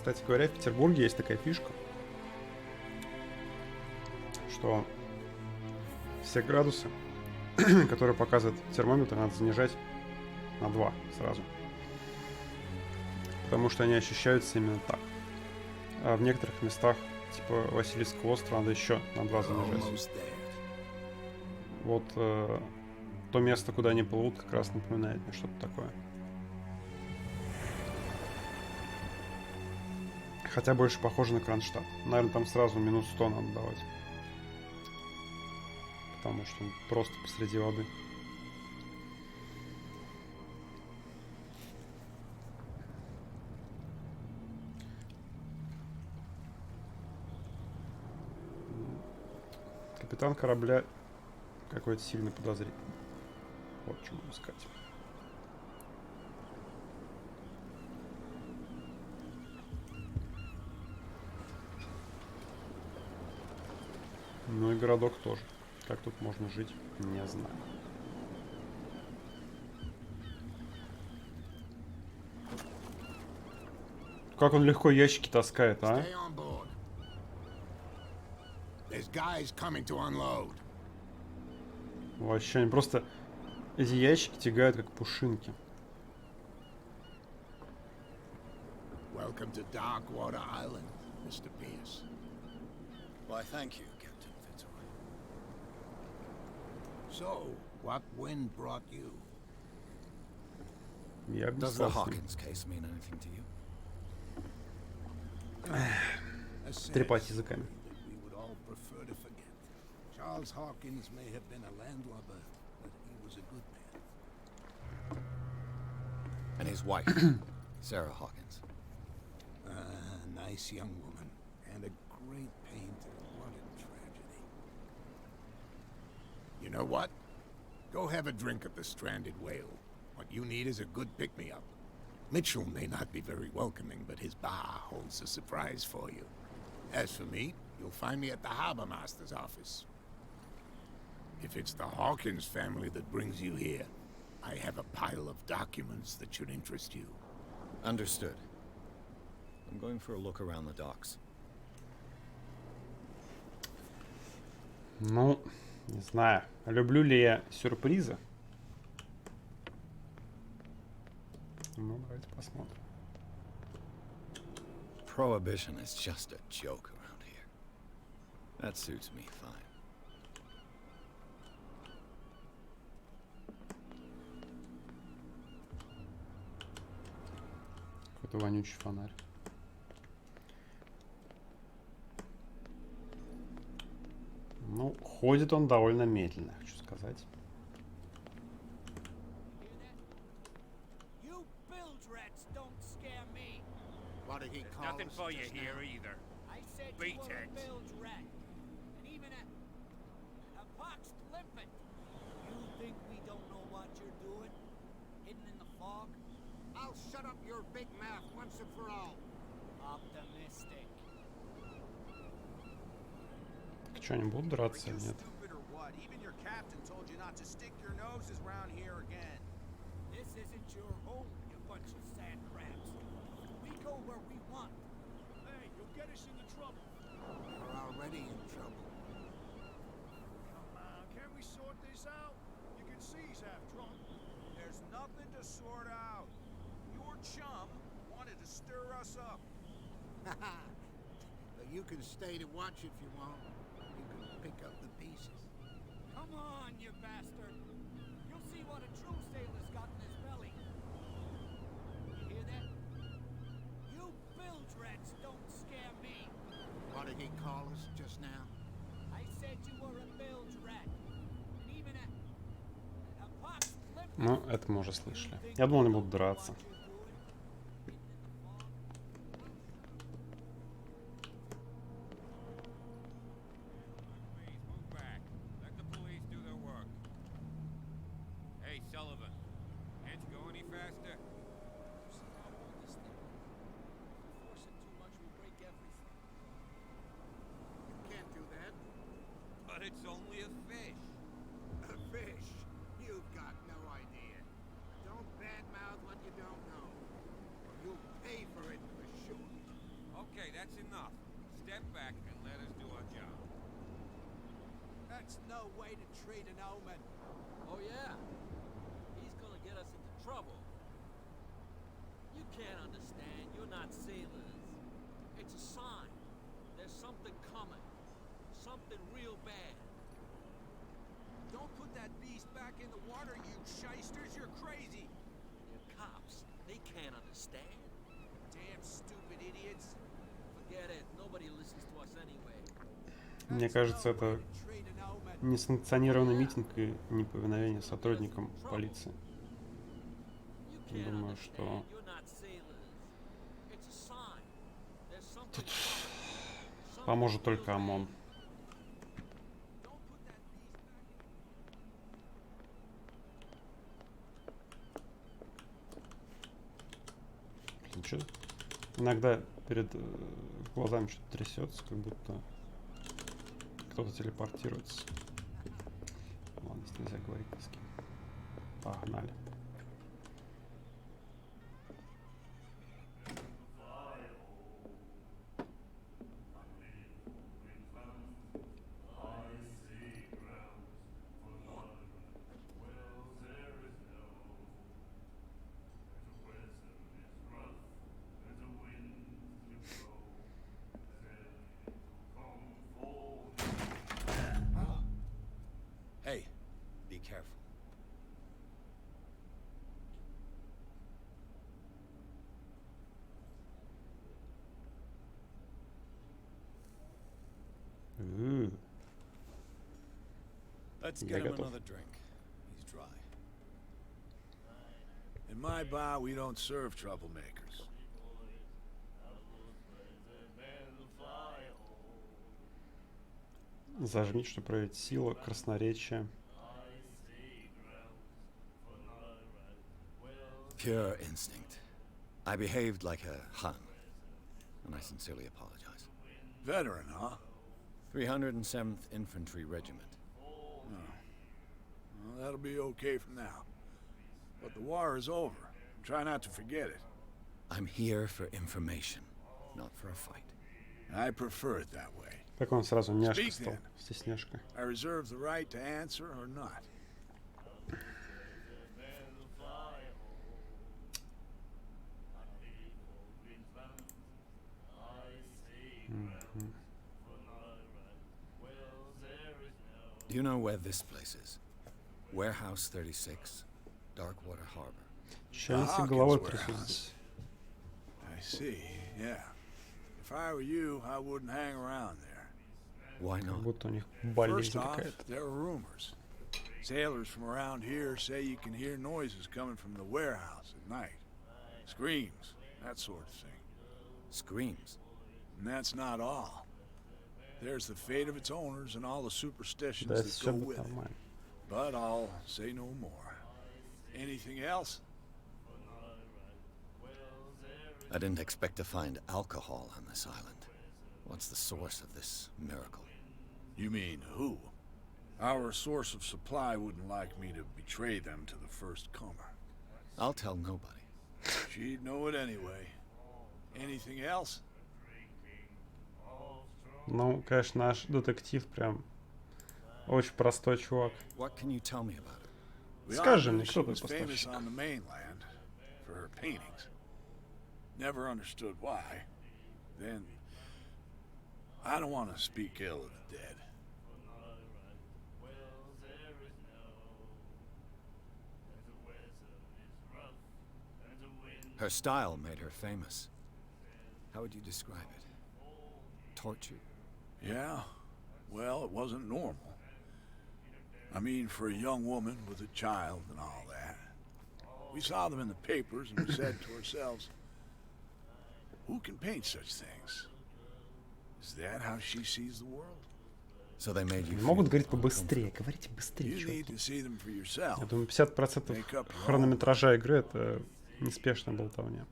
[SPEAKER 1] Кстати говоря, в Петербурге есть такая фишка, что все градусы, которые показывает термометр, надо занижать на 2 сразу. Потому что они ощущаются именно так. А в некоторых местах, типа Васильевского острова, надо еще на 2 занижать. Вот то место, куда они плывут, как раз напоминает мне что-то такое. Хотя больше похоже на Кронштадт. Наверное, там сразу минус 100 надо давать. Потому что он просто посреди воды. Капитан корабля какой-то сильно подозрительный. Вот что могу сказать. Ну и городок тоже. Как тут можно жить, не знаю. Как он легко ящики таскает, а? Вообще, они просто эти ящики тягают как пушинки.
[SPEAKER 5] Welcome to Darkwater Island, Mr. Pierce.
[SPEAKER 2] Why, thank you, Captain Fitzroy.
[SPEAKER 5] So, what wind brought you?
[SPEAKER 1] Я
[SPEAKER 2] Does the Hawkins case mean anything to you?
[SPEAKER 5] A sense
[SPEAKER 1] Трепать языками.
[SPEAKER 5] that we would all prefer to forget. Charles Hawkins may have been a landlubber, but he was a good man.
[SPEAKER 2] And his wife, Sarah Hawkins.
[SPEAKER 5] Nice young woman, and a great pain to what a tragedy. You know what? Go have a drink at the Stranded Whale. What you need is a good pick-me-up. Mitchell may not be very welcoming, but his bar holds a surprise for you. As for me, you'll find me at the Harbor Master's office. If it's the Hawkins family that brings you here, I have a pile of documents that should interest you.
[SPEAKER 2] Understood. I'm going for a look around the docks.
[SPEAKER 1] Ну, не знаю. Люблю ли я сюрпризы? Ну, давайте посмотрим.
[SPEAKER 2] Prohibition is just a joke around here. That suits me fine.
[SPEAKER 1] Какой-то вонючий фонарь. Ну, ходит он довольно медленно, хочу сказать.
[SPEAKER 6] You bilge rats don't scare me.
[SPEAKER 5] What did he call
[SPEAKER 7] Nothing
[SPEAKER 5] us
[SPEAKER 7] for you
[SPEAKER 5] just
[SPEAKER 7] here
[SPEAKER 5] now?
[SPEAKER 7] either.
[SPEAKER 6] I said
[SPEAKER 7] Beat
[SPEAKER 6] you were a
[SPEAKER 7] it.
[SPEAKER 6] bilge rat. And even a pox limpet. You think we don't know what you're doing? Hidden in the fog?
[SPEAKER 5] I'll shut up your big mouth once and for all.
[SPEAKER 6] Optimistic.
[SPEAKER 1] Так что, они будут драться или нет?
[SPEAKER 8] Stupid or what? Even your captain told you not to stick your noses around here again.
[SPEAKER 6] This isn't your home, you bunch of sand crabs. We go where we want.
[SPEAKER 8] Hey, you'll get us into trouble.
[SPEAKER 5] You're already in trouble.
[SPEAKER 8] Come on, can't we sort this out? You can see he's half drunk. There's nothing to sort out. Your chum wanted to stir us up.
[SPEAKER 5] But you can stay to watch if you want. You can pick up the pieces.
[SPEAKER 6] Come on, you bastard. You'll see what a true sailor's got in his belly. You hear that? You bilge rats don't scare me.
[SPEAKER 5] What did he call us just now?
[SPEAKER 6] I said you were a bilge rat. And even a pox limpet.
[SPEAKER 1] Ну, это мы уже слышали. Я думал, они будут драться.
[SPEAKER 7] Please move back. Let the police do their work. Hey, Sullivan. Can't you go any faster?
[SPEAKER 5] You can't do that.
[SPEAKER 7] But it's only a fish.
[SPEAKER 5] A fish? You've got no idea. Don't badmouth what you don't know. Or you'll pay for it for sure.
[SPEAKER 6] gentlemen.
[SPEAKER 9] Oh yeah? He's gonna get us into trouble. You can't understand. You're not sailors. It's a sign. There's something coming. Something real bad.
[SPEAKER 6] Don't put that beast back in the water, you shysters. You're crazy.
[SPEAKER 9] They're cops. They can't understand.
[SPEAKER 6] Damn stupid idiots.
[SPEAKER 9] Forget it. Nobody listens to us anyway.
[SPEAKER 1] Мне кажется, это несанкционированный митинг и неповиновение сотрудникам полиции.
[SPEAKER 9] You can't
[SPEAKER 1] Думаю, что
[SPEAKER 9] understand. You're not sailors. It's a sign. There's something coming. Something
[SPEAKER 1] поможет
[SPEAKER 9] real
[SPEAKER 1] только
[SPEAKER 9] bad.
[SPEAKER 1] ОМОН. Блин, чё? Иногда перед глазами что-то трясется, как будто кто-то телепортируется. Ладно, здесь нельзя говорить ни с кем. Погнали.
[SPEAKER 2] Hey, be careful. Let's
[SPEAKER 1] Я
[SPEAKER 2] get him
[SPEAKER 1] готов.
[SPEAKER 2] another drink. He's dry.
[SPEAKER 8] In my bar, we don't serve troublemakers.
[SPEAKER 1] Зажмите, чтобы проявить силу, красноречие.
[SPEAKER 2] Pure instinct. I behaved like a Hun, and I sincerely apologize.
[SPEAKER 8] Veteran, huh?
[SPEAKER 2] 307th Infantry Regiment.
[SPEAKER 8] Well, that'll be okay for now. But the war is over. Try not to forget it.
[SPEAKER 2] I'm here for information, not for a fight.
[SPEAKER 8] I prefer it that way.
[SPEAKER 1] Как он сразу няшка
[SPEAKER 8] Speak
[SPEAKER 1] стал,
[SPEAKER 8] then.
[SPEAKER 1] стесняшка.
[SPEAKER 8] I reserve the right to answer or not.
[SPEAKER 2] Do you know where this place is? Warehouse 36, Darkwater Harbor.
[SPEAKER 1] Чай себе
[SPEAKER 8] Hawkins
[SPEAKER 1] головой
[SPEAKER 8] warehouse.
[SPEAKER 1] трясу здесь.
[SPEAKER 8] I see, yeah. If I were you, I wouldn't hang around there.
[SPEAKER 2] Why
[SPEAKER 1] Как
[SPEAKER 2] not?
[SPEAKER 1] будто у них
[SPEAKER 8] First
[SPEAKER 1] болезнь
[SPEAKER 8] off,
[SPEAKER 1] какая-то.
[SPEAKER 8] there are rumors. Sailors from around here say you can hear noises coming from the warehouse at night. Screams, that sort of thing.
[SPEAKER 2] Screams.
[SPEAKER 8] And that's not all. There's the fate of its owners and all the superstitions
[SPEAKER 1] Да, это
[SPEAKER 8] that
[SPEAKER 1] все
[SPEAKER 8] go
[SPEAKER 1] будет
[SPEAKER 8] with it.
[SPEAKER 1] нормально.
[SPEAKER 8] But I'll say no more. Anything else?
[SPEAKER 2] I didn't expect to find alcohol on this island. What's the source of this miracle?
[SPEAKER 8] You mean who? Our source of supply wouldn't like me to betray them to the first comer.
[SPEAKER 2] I'll tell nobody.
[SPEAKER 8] She'd know it anyway. Anything else?
[SPEAKER 1] Ну, конечно, наш детектив прям очень простой чувак.
[SPEAKER 2] What can you tell me about it?
[SPEAKER 8] We all
[SPEAKER 1] Скажи
[SPEAKER 8] knew
[SPEAKER 1] мне,
[SPEAKER 8] she
[SPEAKER 1] кто твой
[SPEAKER 8] was famous
[SPEAKER 1] поставщик?
[SPEAKER 8] on the mainland for her paintings. Never understood why. Then, I don't want to speak ill of the dead.
[SPEAKER 2] Her style made her famous. How would you describe it? Torture?
[SPEAKER 8] Yeah, well, it wasn't normal. I mean, for a young woman with a child and all that. We saw them in the papers and we said to ourselves, who can paint such things? Is that how she sees the world?
[SPEAKER 2] So they made you
[SPEAKER 1] Не могут
[SPEAKER 2] feel
[SPEAKER 1] говорить побыстрее. Говорите быстрее,
[SPEAKER 8] You need
[SPEAKER 1] чуваки.
[SPEAKER 8] to see them for yourself.
[SPEAKER 1] Я думаю, 50% хронометража игры — это неспешная болтовня.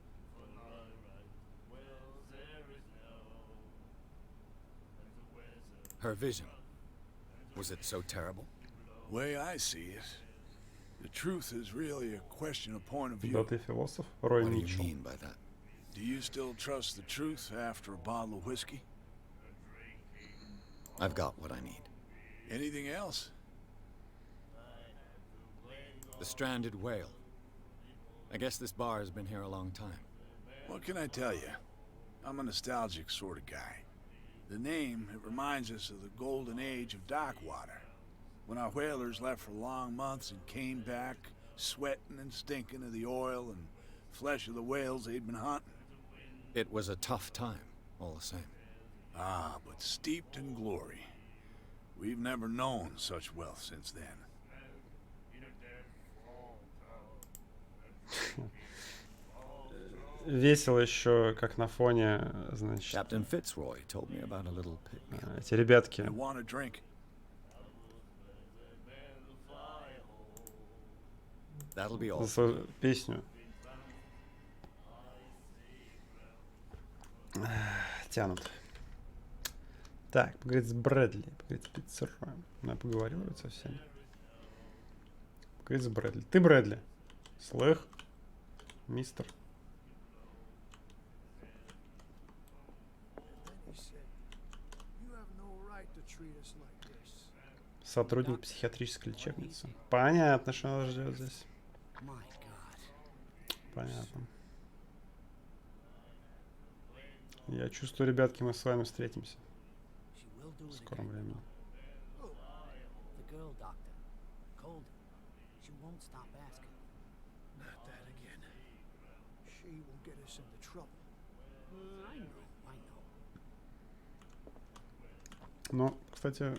[SPEAKER 2] Her vision. Was it so terrible?
[SPEAKER 8] Way I see it, the truth is really a question of point of
[SPEAKER 1] Да
[SPEAKER 8] view.
[SPEAKER 1] ты философ, Рой
[SPEAKER 2] What do you
[SPEAKER 1] Митчелл.
[SPEAKER 2] mean by that?
[SPEAKER 8] Do you still trust the truth after a bottle of whiskey?
[SPEAKER 2] I've got what I need.
[SPEAKER 8] Anything else?
[SPEAKER 2] The stranded whale. I guess this bar has been here a long time.
[SPEAKER 8] What can I tell you? I'm a nostalgic sort of guy. The name, it reminds us of the golden age of dockwater, when our whalers left for long months and came back sweating and stinking of the oil and flesh of the whales they'd been hunting.
[SPEAKER 2] It was a tough time, all the same.
[SPEAKER 8] Ah, but steeped in glory. We've never known such wealth since then.
[SPEAKER 1] Весело еще, как на фоне, значит,
[SPEAKER 2] Captain Fitzroy told me about a little pig.
[SPEAKER 1] эти ребятки
[SPEAKER 8] You want a drink?
[SPEAKER 2] That'll be all.
[SPEAKER 1] за свою песню тянут. Так, поговорить с Брэдли, поговорить с Фицроем. Я поговорил вроде со всеми. Поговорить с Брэдли. Ты Брэдли? Слых? Мистер? Сотрудник психиатрической лечебницы. Понятно, что нас ждет здесь. Понятно. Я чувствую, ребятки, мы с вами встретимся в скором времени. Ну, кстати,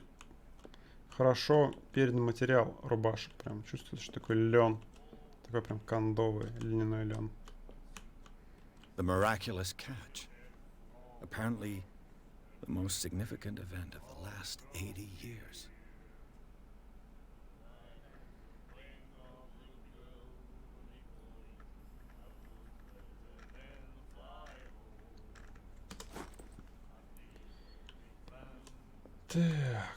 [SPEAKER 1] хорошо передан материал рубашек. Прям чувствуется, что такой лен. Такой прям кондовый льняной лен.
[SPEAKER 2] The miraculous catch. Apparently, the most significant event of the last 80 years.
[SPEAKER 1] Так.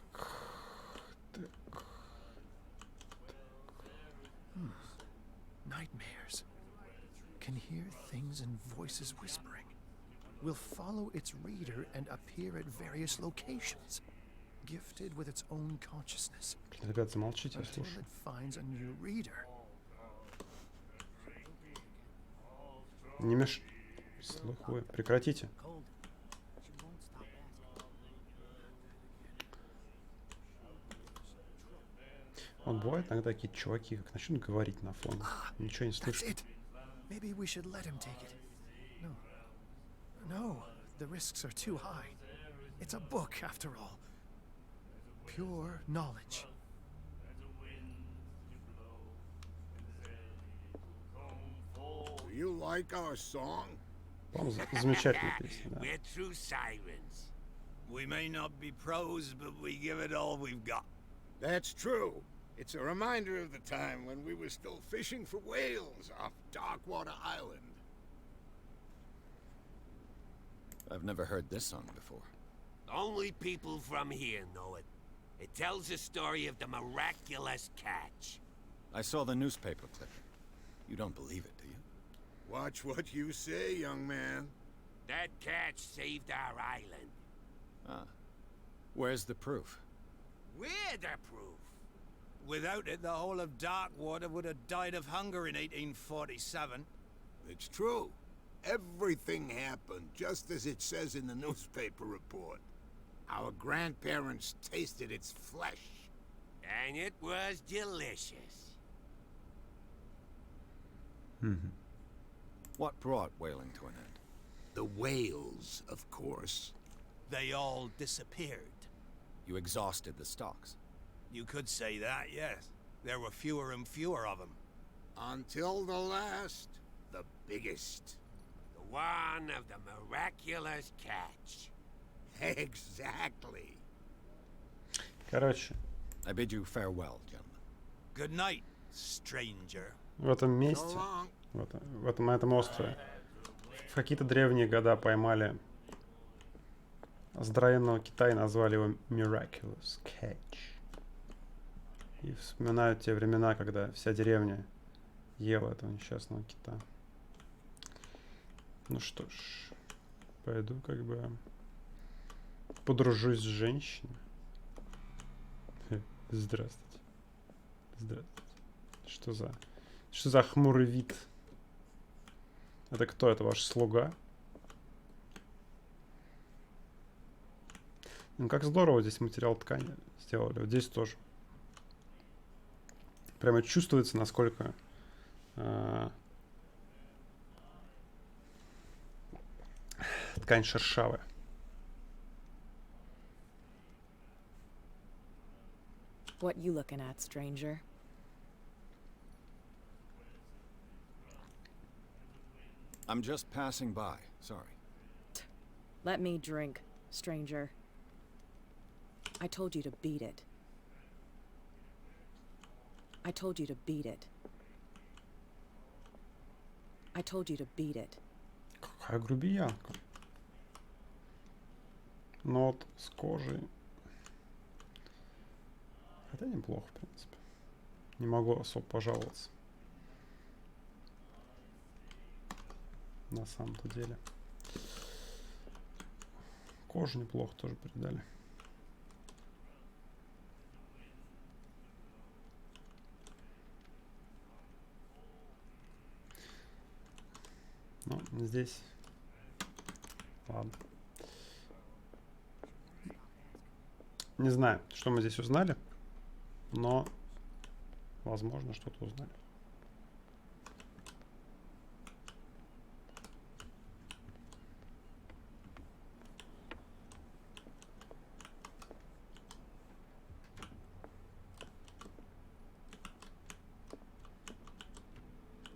[SPEAKER 4] Nightmares. Can hear things and voices whispering. Will follow its reader and appear at various locations. Gifted with its own consciousness.
[SPEAKER 1] Ребят, замолчите, я
[SPEAKER 4] Until
[SPEAKER 1] слушаю.
[SPEAKER 4] it finds a new reader.
[SPEAKER 1] Не меш... Слух вы. Прекратите. Вот бывают иногда такие чуваки, как начнут говорить на фоне. Ничего не
[SPEAKER 4] That's
[SPEAKER 1] слышно.
[SPEAKER 4] it. Maybe we should let him take it. No. No, the risks are too high. It's a book, after all. Pure knowledge.
[SPEAKER 5] Do you like our song?
[SPEAKER 1] По-моему, замечательная песня, да.
[SPEAKER 10] We're true sirens. We may not be pros, but we give it all we've got.
[SPEAKER 5] That's true. It's a reminder of the time when we were still fishing for whales off Darkwater Island.
[SPEAKER 2] I've never heard this song before.
[SPEAKER 10] Only people from here know it. It tells the story of the miraculous catch.
[SPEAKER 2] I saw the newspaper clipping. You don't believe it, do you?
[SPEAKER 5] Watch what you say, young man.
[SPEAKER 10] That catch saved our island.
[SPEAKER 2] Ah. Where's the proof?
[SPEAKER 10] We're the proof.
[SPEAKER 6] Without it, the whole of Darkwater would have died of hunger in 1847.
[SPEAKER 5] It's true. Everything happened just as it says in the newspaper report. Our grandparents tasted its flesh.
[SPEAKER 10] And it was delicious.
[SPEAKER 2] What brought whaling to an end?
[SPEAKER 5] The whales, of course.
[SPEAKER 6] They all disappeared.
[SPEAKER 2] You exhausted the stocks.
[SPEAKER 6] You could say that, yes. There were fewer and fewer of them.
[SPEAKER 5] Until the last, the biggest.
[SPEAKER 10] The one of the miraculous catch.
[SPEAKER 5] Exactly.
[SPEAKER 1] Короче,
[SPEAKER 2] I bid you farewell, gentlemen.
[SPEAKER 6] Good night, stranger.
[SPEAKER 1] в этом
[SPEAKER 5] So
[SPEAKER 1] месте,
[SPEAKER 5] long.
[SPEAKER 1] на этом острове, в какие-то древние года поймали здоровенного кита и назвали его Miraculous Catch. И вспоминают те времена, когда вся деревня ела этого несчастного кита. Ну что ж, пойду как бы подружусь с женщиной. Здравствуйте. Здравствуйте. Что за хмурый вид? Это кто? Это ваш слуга? Ну как здорово здесь материал ткани сделали. Вот здесь тоже. Прямо чувствуется, насколько ткань шершавая.
[SPEAKER 11] What you looking at, stranger?
[SPEAKER 2] I'm just passing by. Sorry.
[SPEAKER 11] Let me drink, stranger. I told you to beat it. I told you to beat it. I told you to beat it.
[SPEAKER 1] Какая грубиянка. Но вот с кожей. Хотя неплохо, в принципе. Не могу особо пожаловаться. На самом-то деле. Кожу неплохо тоже передали. Ну, здесь. Ладно. Не знаю, что мы здесь узнали, но, возможно, что-то узнали.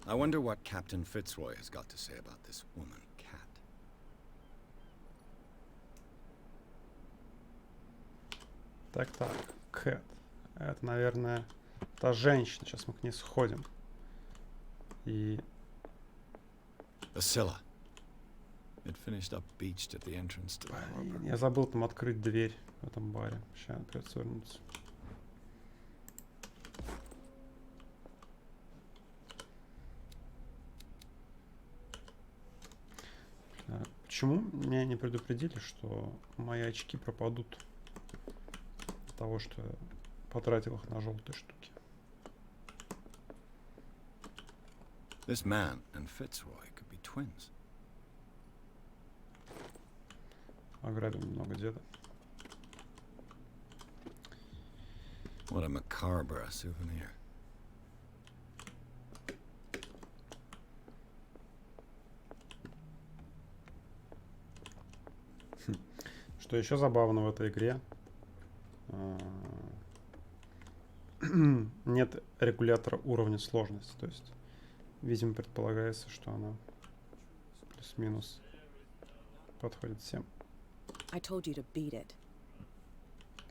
[SPEAKER 2] I wonder what Captain Fitzroy has got to say about this woman, Cat.
[SPEAKER 1] Так, Кэт. Это, наверное, та женщина. Сейчас мы к ней сходим. И...
[SPEAKER 2] Basilla. It finished up beached at the entrance to the harbor.
[SPEAKER 1] Я забыл там открыть дверь в этом баре. Сейчас придется вернуться. Почему меня не предупредили, что мои очки пропадут от того, что я потратил их на желтые штуки?
[SPEAKER 2] This man and Fitzroy could be twins.
[SPEAKER 1] Ограбил немного деда.
[SPEAKER 2] What a macabre souvenir.
[SPEAKER 1] Что еще забавно в этой игре, нет регулятора уровня сложности. То есть, видимо, предполагается, что она плюс-минус подходит всем.
[SPEAKER 11] I told you to beat it.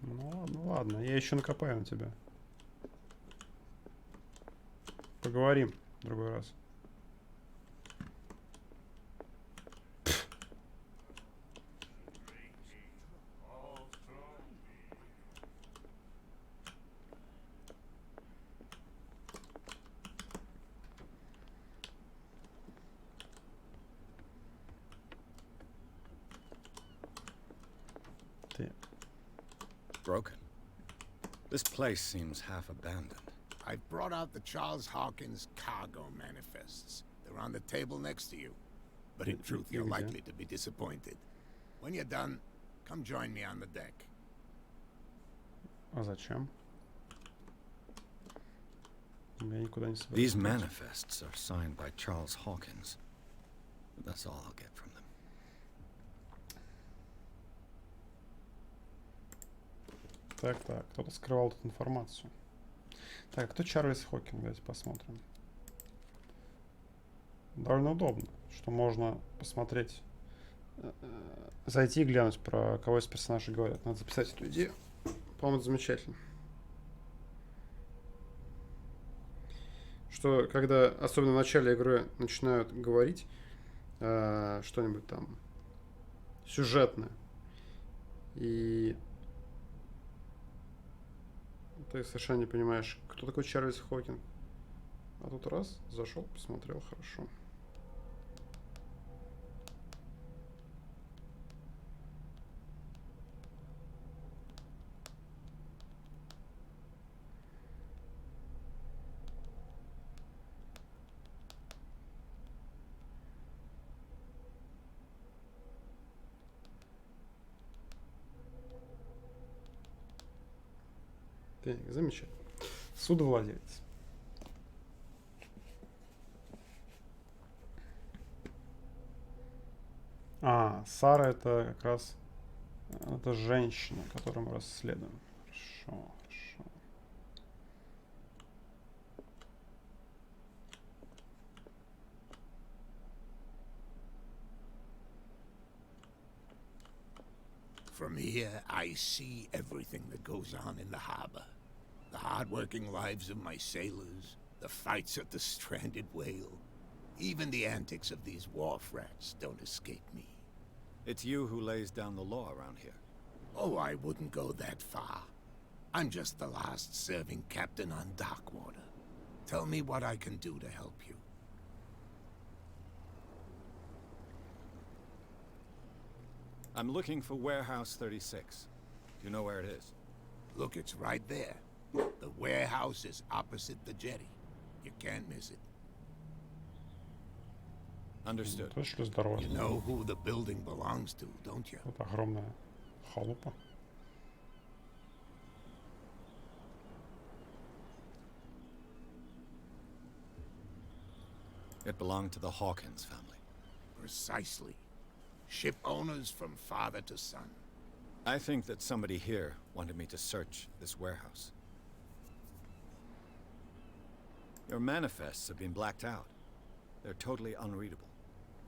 [SPEAKER 1] Ну ладно, я еще накопаю на тебя. Поговорим в другой раз.
[SPEAKER 2] Broken. This place seems half abandoned.
[SPEAKER 5] I've brought out the Charles Hawkins cargo manifests. They're on the table next to you. But in truth, you're likely to be disappointed. When you're done, come join me on the deck.
[SPEAKER 1] А зачем? Я никуда не собираюсь.
[SPEAKER 2] These manifests are signed by Charles Hawkins. That's all I'll get from them.
[SPEAKER 1] Так, кто-то скрывал тут информацию. Так, кто Чарльз Хокинг? Давайте посмотрим. Довольно удобно, что можно посмотреть, зайти и глянуть, про кого из персонажей говорят. Надо записать эту идею. По-моему, это замечательно. Что, когда, особенно в начале игры, начинают говорить что-нибудь там сюжетное, и ты совершенно не понимаешь, кто такой Чарльз Хокинг. А тут раз, зашел, посмотрел, хорошо. Феникс, замечательно. Судовладелец. А, Сара это как раз... Это женщина, которую мы расследуем. Хорошо, хорошо.
[SPEAKER 5] From here, I see everything that goes on in the harbor. The hard-working lives of my sailors, the fights at the stranded whale. Even the antics of these wharf rats don't escape me.
[SPEAKER 2] It's you who lays down the law around here.
[SPEAKER 5] Oh, I wouldn't go that far. I'm just the last serving captain on Darkwater. Tell me what I can do to help you.
[SPEAKER 2] I'm looking for Warehouse 36. You know where it is?
[SPEAKER 5] Look, it's right there. The warehouse is opposite the jetty. You can't miss it.
[SPEAKER 2] Understood.
[SPEAKER 1] Точно здорово.
[SPEAKER 5] You know who the building belongs to, don't you?
[SPEAKER 1] Вот огромная халупа.
[SPEAKER 2] It belonged to the Hawkins family.
[SPEAKER 5] Precisely. Ship owners from father to son.
[SPEAKER 2] I think that somebody here wanted me to search this warehouse. Your manifests have been blacked out. They're totally unreadable.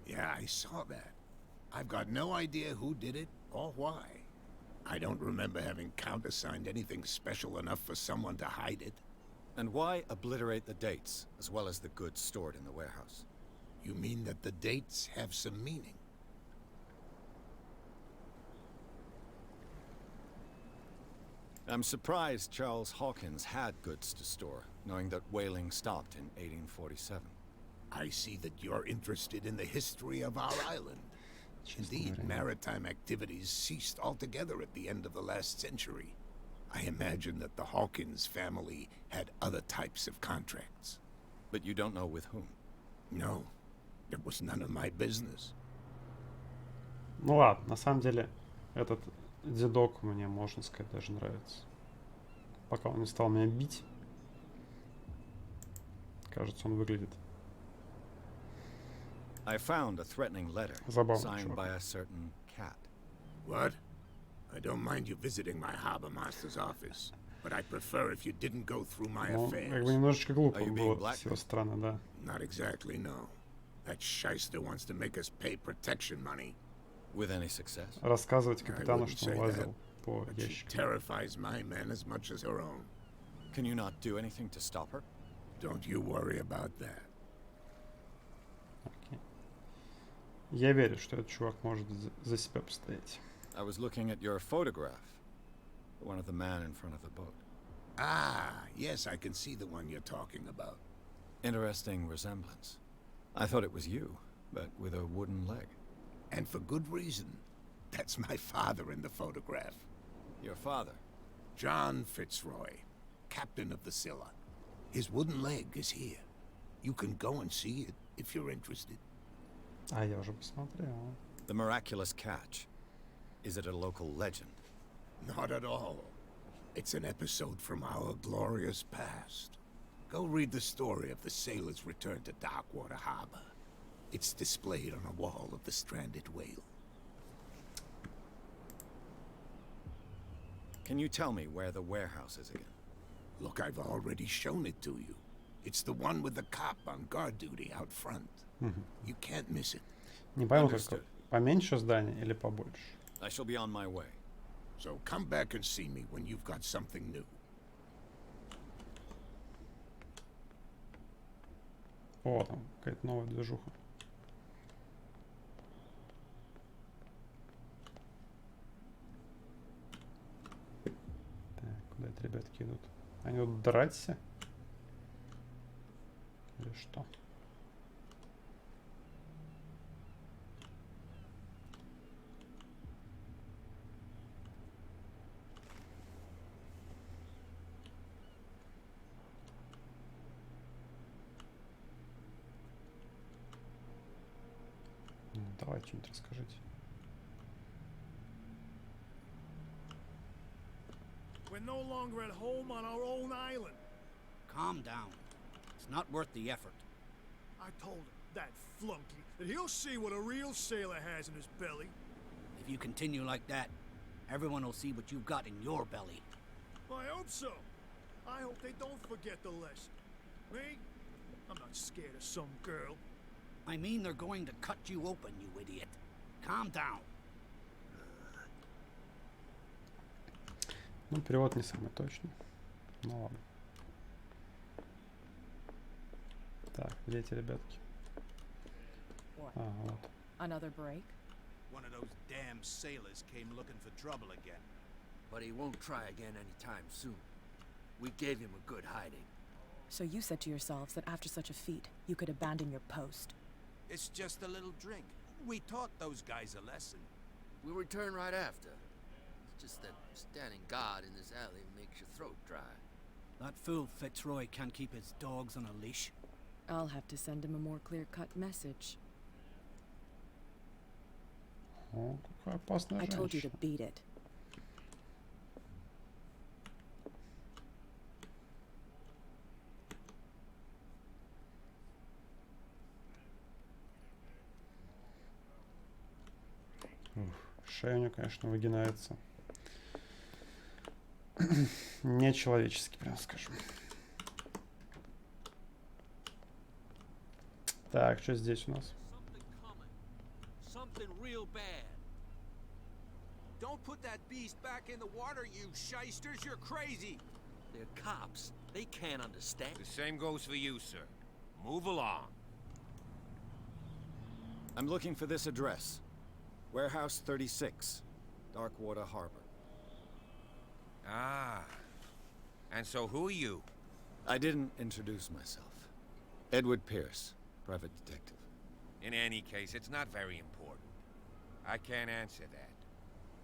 [SPEAKER 5] Yeah, I saw that. I've got no idea who did it or why. I don't remember having countersigned anything special enough for someone to hide it.
[SPEAKER 2] And why obliterate the dates, as well as the goods stored in the warehouse?
[SPEAKER 5] You mean that the dates have some meaning?
[SPEAKER 2] I'm surprised Charles Hawkins had goods to store, knowing that whaling stopped in 1847.
[SPEAKER 5] I see that you're interested in the history of our island. Indeed, maritime activities ceased altogether at the end of the last century. I imagine that the Hawkins family had other types of contracts.
[SPEAKER 2] But you don't know with whom?
[SPEAKER 5] No, it was none of my business.
[SPEAKER 1] Ну ладно, на самом деле, этот дедок мне, можно сказать, даже нравится. Пока он не стал меня бить. Кажется, он выглядит
[SPEAKER 2] I found a threatening letter
[SPEAKER 1] забавно,
[SPEAKER 2] signed
[SPEAKER 1] чувак.
[SPEAKER 2] by a certain cat.
[SPEAKER 5] What? I don't mind you visiting my harbor master's office, but I prefer if you didn't go through my
[SPEAKER 1] Ну, как
[SPEAKER 5] affairs.
[SPEAKER 1] бы немножечко глупо
[SPEAKER 2] Are you
[SPEAKER 1] было
[SPEAKER 2] being
[SPEAKER 1] с его стороны, да.
[SPEAKER 5] Not exactly, no. That shyster wants to make us pay protection money.
[SPEAKER 2] With any success?
[SPEAKER 1] Рассказывать
[SPEAKER 5] I
[SPEAKER 1] капитану,
[SPEAKER 5] wouldn't
[SPEAKER 1] что он
[SPEAKER 5] say
[SPEAKER 1] лазил
[SPEAKER 5] that,
[SPEAKER 1] по
[SPEAKER 5] but she
[SPEAKER 1] ящикам.
[SPEAKER 5] terrifies my men as much as her own.
[SPEAKER 2] Can you not do anything to stop her?
[SPEAKER 5] Don't you worry about that.
[SPEAKER 1] Окей. Я верю, что этот чувак может за себя постоять.
[SPEAKER 2] I was looking at your photograph. The one of the man in front of the boat.
[SPEAKER 5] Ah, yes, I can see the one you're talking about.
[SPEAKER 2] Interesting resemblance. I thought it was you, but with a wooden leg.
[SPEAKER 5] And for good reason. That's my father in the photograph.
[SPEAKER 2] Your father?
[SPEAKER 5] John Fitzroy, captain of the Scylla. His wooden leg is here. You can go and see it if you're interested.
[SPEAKER 1] А, я уже посмотрел.
[SPEAKER 2] The miraculous catch. Is it a local legend?
[SPEAKER 5] Not at all. It's an episode from our glorious past. Go read the story of the sailor's return to Darkwater Harbor. It's displayed on a wall of the stranded whale.
[SPEAKER 2] Can you tell me where the warehouse is again?
[SPEAKER 5] Look, I've already shown it to you. It's the one with the cop on guard duty out front. You can't miss it.
[SPEAKER 1] Не пойму, только
[SPEAKER 2] Understood.
[SPEAKER 1] поменьше здание или побольше?
[SPEAKER 2] I shall be on my way.
[SPEAKER 5] So come back and see me when you've got something new.
[SPEAKER 1] О, там какая-то новая движуха. Так, куда это ребятки идут? Они будут драться? Или что? Ну, давай что-нибудь расскажите.
[SPEAKER 6] We're no longer at home on our own island.
[SPEAKER 4] Calm down. It's not worth the effort.
[SPEAKER 6] I told him, that flunky, that he'll see what a real sailor has in his belly.
[SPEAKER 4] If you continue like that, everyone will see what you've got in your belly.
[SPEAKER 6] I hope so. I hope they don't forget the lesson. Me? I'm not scared of some girl.
[SPEAKER 4] I mean, they're going to cut you open, you idiot. Calm down.
[SPEAKER 1] Ну, перевод не самый точный. Ну ладно. Так, где эти ребятки?
[SPEAKER 11] What?
[SPEAKER 1] А, вот.
[SPEAKER 11] Another break?
[SPEAKER 12] One of those damn sailors came looking for trouble again.
[SPEAKER 9] But he won't try again anytime soon. We gave him a good hiding.
[SPEAKER 11] So you said to yourselves that after such a feat, you could abandon your post.
[SPEAKER 12] It's just a little drink. We taught those guys a lesson.
[SPEAKER 9] We'll return right after. It's just that standing guard in this alley makes your throat dry.
[SPEAKER 4] That fool Fitzroy can't keep his dogs on a leash.
[SPEAKER 11] I'll have to send him a more clear-cut message.
[SPEAKER 1] О, какая опасная
[SPEAKER 11] I told you to
[SPEAKER 1] женщина.
[SPEAKER 11] beat it.
[SPEAKER 1] Шея у нее, конечно, выгинается. Нечеловечески, прям скажем. Так, что здесь у нас?
[SPEAKER 9] Something coming. Something real bad.
[SPEAKER 12] Don't put that beast back in the water, you shysters. You're crazy.
[SPEAKER 9] They're cops. They can't understand.
[SPEAKER 7] The same goes for you, sir. Move along.
[SPEAKER 2] I'm looking for this address. Warehouse 36, Darkwater Harbor.
[SPEAKER 7] Ah. And so who are you?
[SPEAKER 2] I didn't introduce myself. Edward Pierce, private detective.
[SPEAKER 7] In any case, it's not very important. I can't answer that.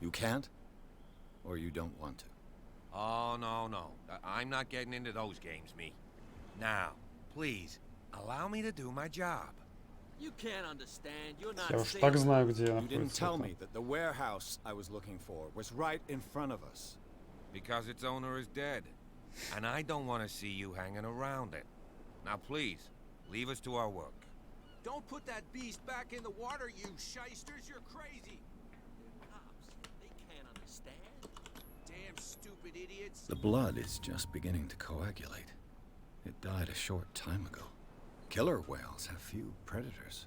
[SPEAKER 2] You can't? Or you don't want to?
[SPEAKER 7] Oh, no, no. I'm not getting into those games, me. Now, please, allow me to do my job.
[SPEAKER 9] You can't understand. You're
[SPEAKER 1] Я
[SPEAKER 9] not
[SPEAKER 1] уж так знаю, где
[SPEAKER 2] You didn't
[SPEAKER 1] находится
[SPEAKER 2] tell
[SPEAKER 1] это.
[SPEAKER 2] me that the warehouse I was looking for was right in front of us.
[SPEAKER 7] Because its owner is dead. And I don't want to see you hanging around it. Now, please, leave us to our work.
[SPEAKER 12] Don't put that beast back in the water, you shysters. You're crazy.
[SPEAKER 9] They're cops. They can't understand.
[SPEAKER 12] Damn stupid idiots.
[SPEAKER 2] The blood is just beginning to coagulate. It died a short time ago. Killer whales have few predators.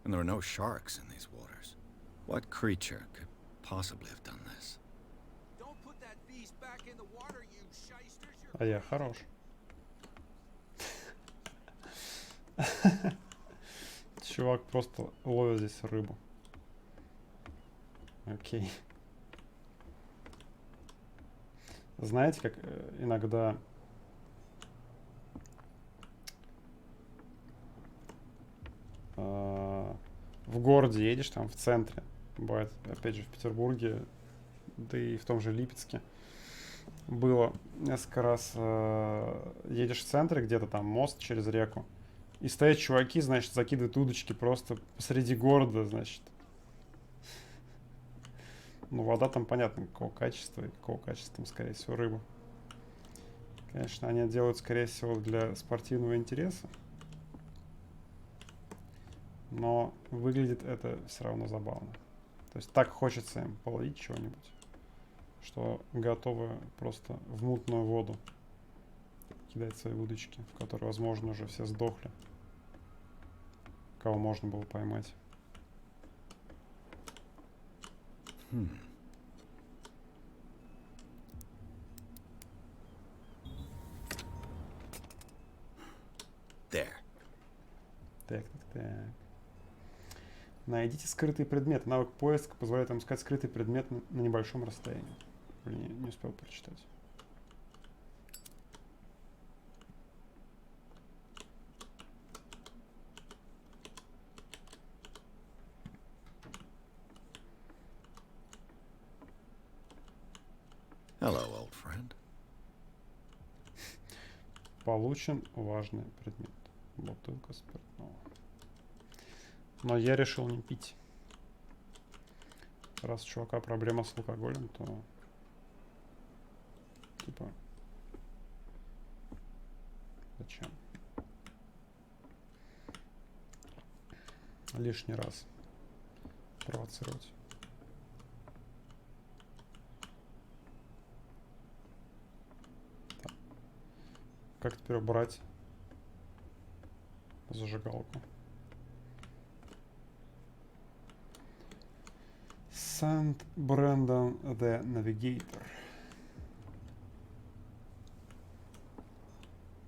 [SPEAKER 2] And there are no sharks in these waters. What creature could possibly have done this?
[SPEAKER 12] Don't put that beast back in the water, you shysters. You're
[SPEAKER 1] А я хорош. Чувак просто ловит здесь рыбу. Окей. Знаете, как иногда в городе едешь, там в центре, бывает, опять же, в Петербурге, да и в том же Липецке, было несколько раз, едешь в центре, где-то там мост через реку, и стоят чуваки, значит, закидывают удочки просто посреди города, значит. Ну, вода там, понятно, какого качества, и какого качества там, скорее всего, рыба. Конечно, они делают, скорее всего, для спортивного интереса. Но выглядит это все равно забавно. То есть так хочется им половить чего-нибудь, что готовы просто в мутную воду кидать свои удочки, в которые, возможно, уже все сдохли, кого можно было поймать.
[SPEAKER 2] There.
[SPEAKER 1] Так. Найдите скрытый предмет. Навык поиска позволяет вам искать скрытый предмет на небольшом расстоянии. Блин, не успел прочитать.
[SPEAKER 2] Hello, old friend.
[SPEAKER 1] Получен важный предмет. Бутылка спиртного. Но я решил не пить. Раз у чувака проблема с алкоголем, то Типа... Зачем? Лишний раз провоцировать. Так. Как теперь убрать зажигалку? Сент Брэндон the Navigator.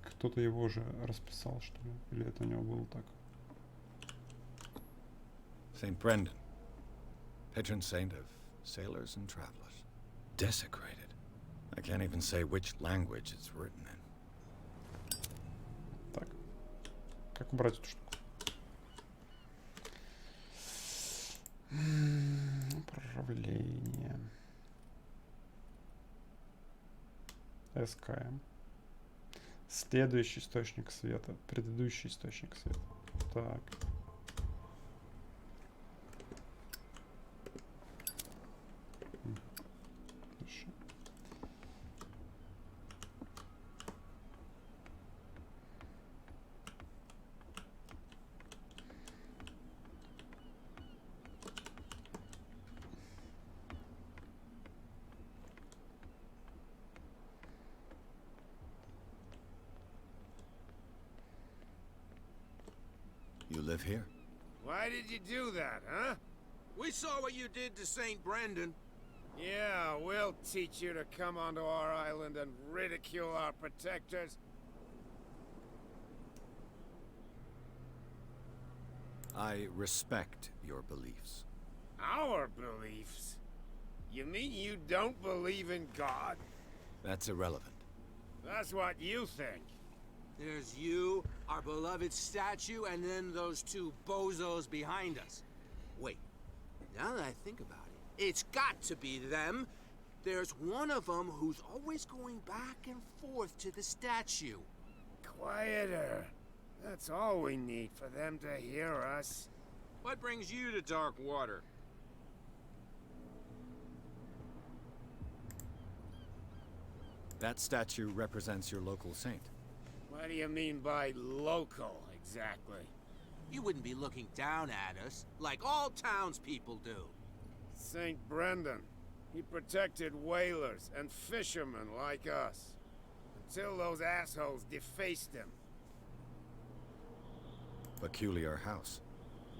[SPEAKER 1] Кто-то его уже расписал, что ли? Или это у него было так?
[SPEAKER 2] St. Brendan, patron saint of sailors and travelers. Desecrated. I can't even say which language it's written in.
[SPEAKER 1] Так. Как убрать эту штуку? Управление. СКМ. Следующий источник света. Предыдущий источник света. Так. Хорошо.
[SPEAKER 2] You live here?
[SPEAKER 10] Why did you do that, huh?
[SPEAKER 12] We saw what you did to St. Brendan.
[SPEAKER 10] Yeah, we'll teach you to come onto our island and ridicule our protectors.
[SPEAKER 2] I respect your beliefs.
[SPEAKER 10] Our beliefs? You mean you don't believe in God?
[SPEAKER 2] That's irrelevant.
[SPEAKER 10] That's what you think.
[SPEAKER 12] There's you, our beloved statue, and then those two bozos behind us. Wait, now that I think about it, it's got to be them. There's one of them who's always going back and forth to the statue.
[SPEAKER 10] Quieter. That's all we need for them to hear us.
[SPEAKER 12] What brings you to dark water?
[SPEAKER 2] That statue represents your local saint.
[SPEAKER 10] What do you mean by local, exactly?
[SPEAKER 12] You wouldn't be looking down at us, like all townspeople do.
[SPEAKER 10] St. Brendan. He protected whalers and fishermen like us. Until those assholes defaced him.
[SPEAKER 2] Peculiar house.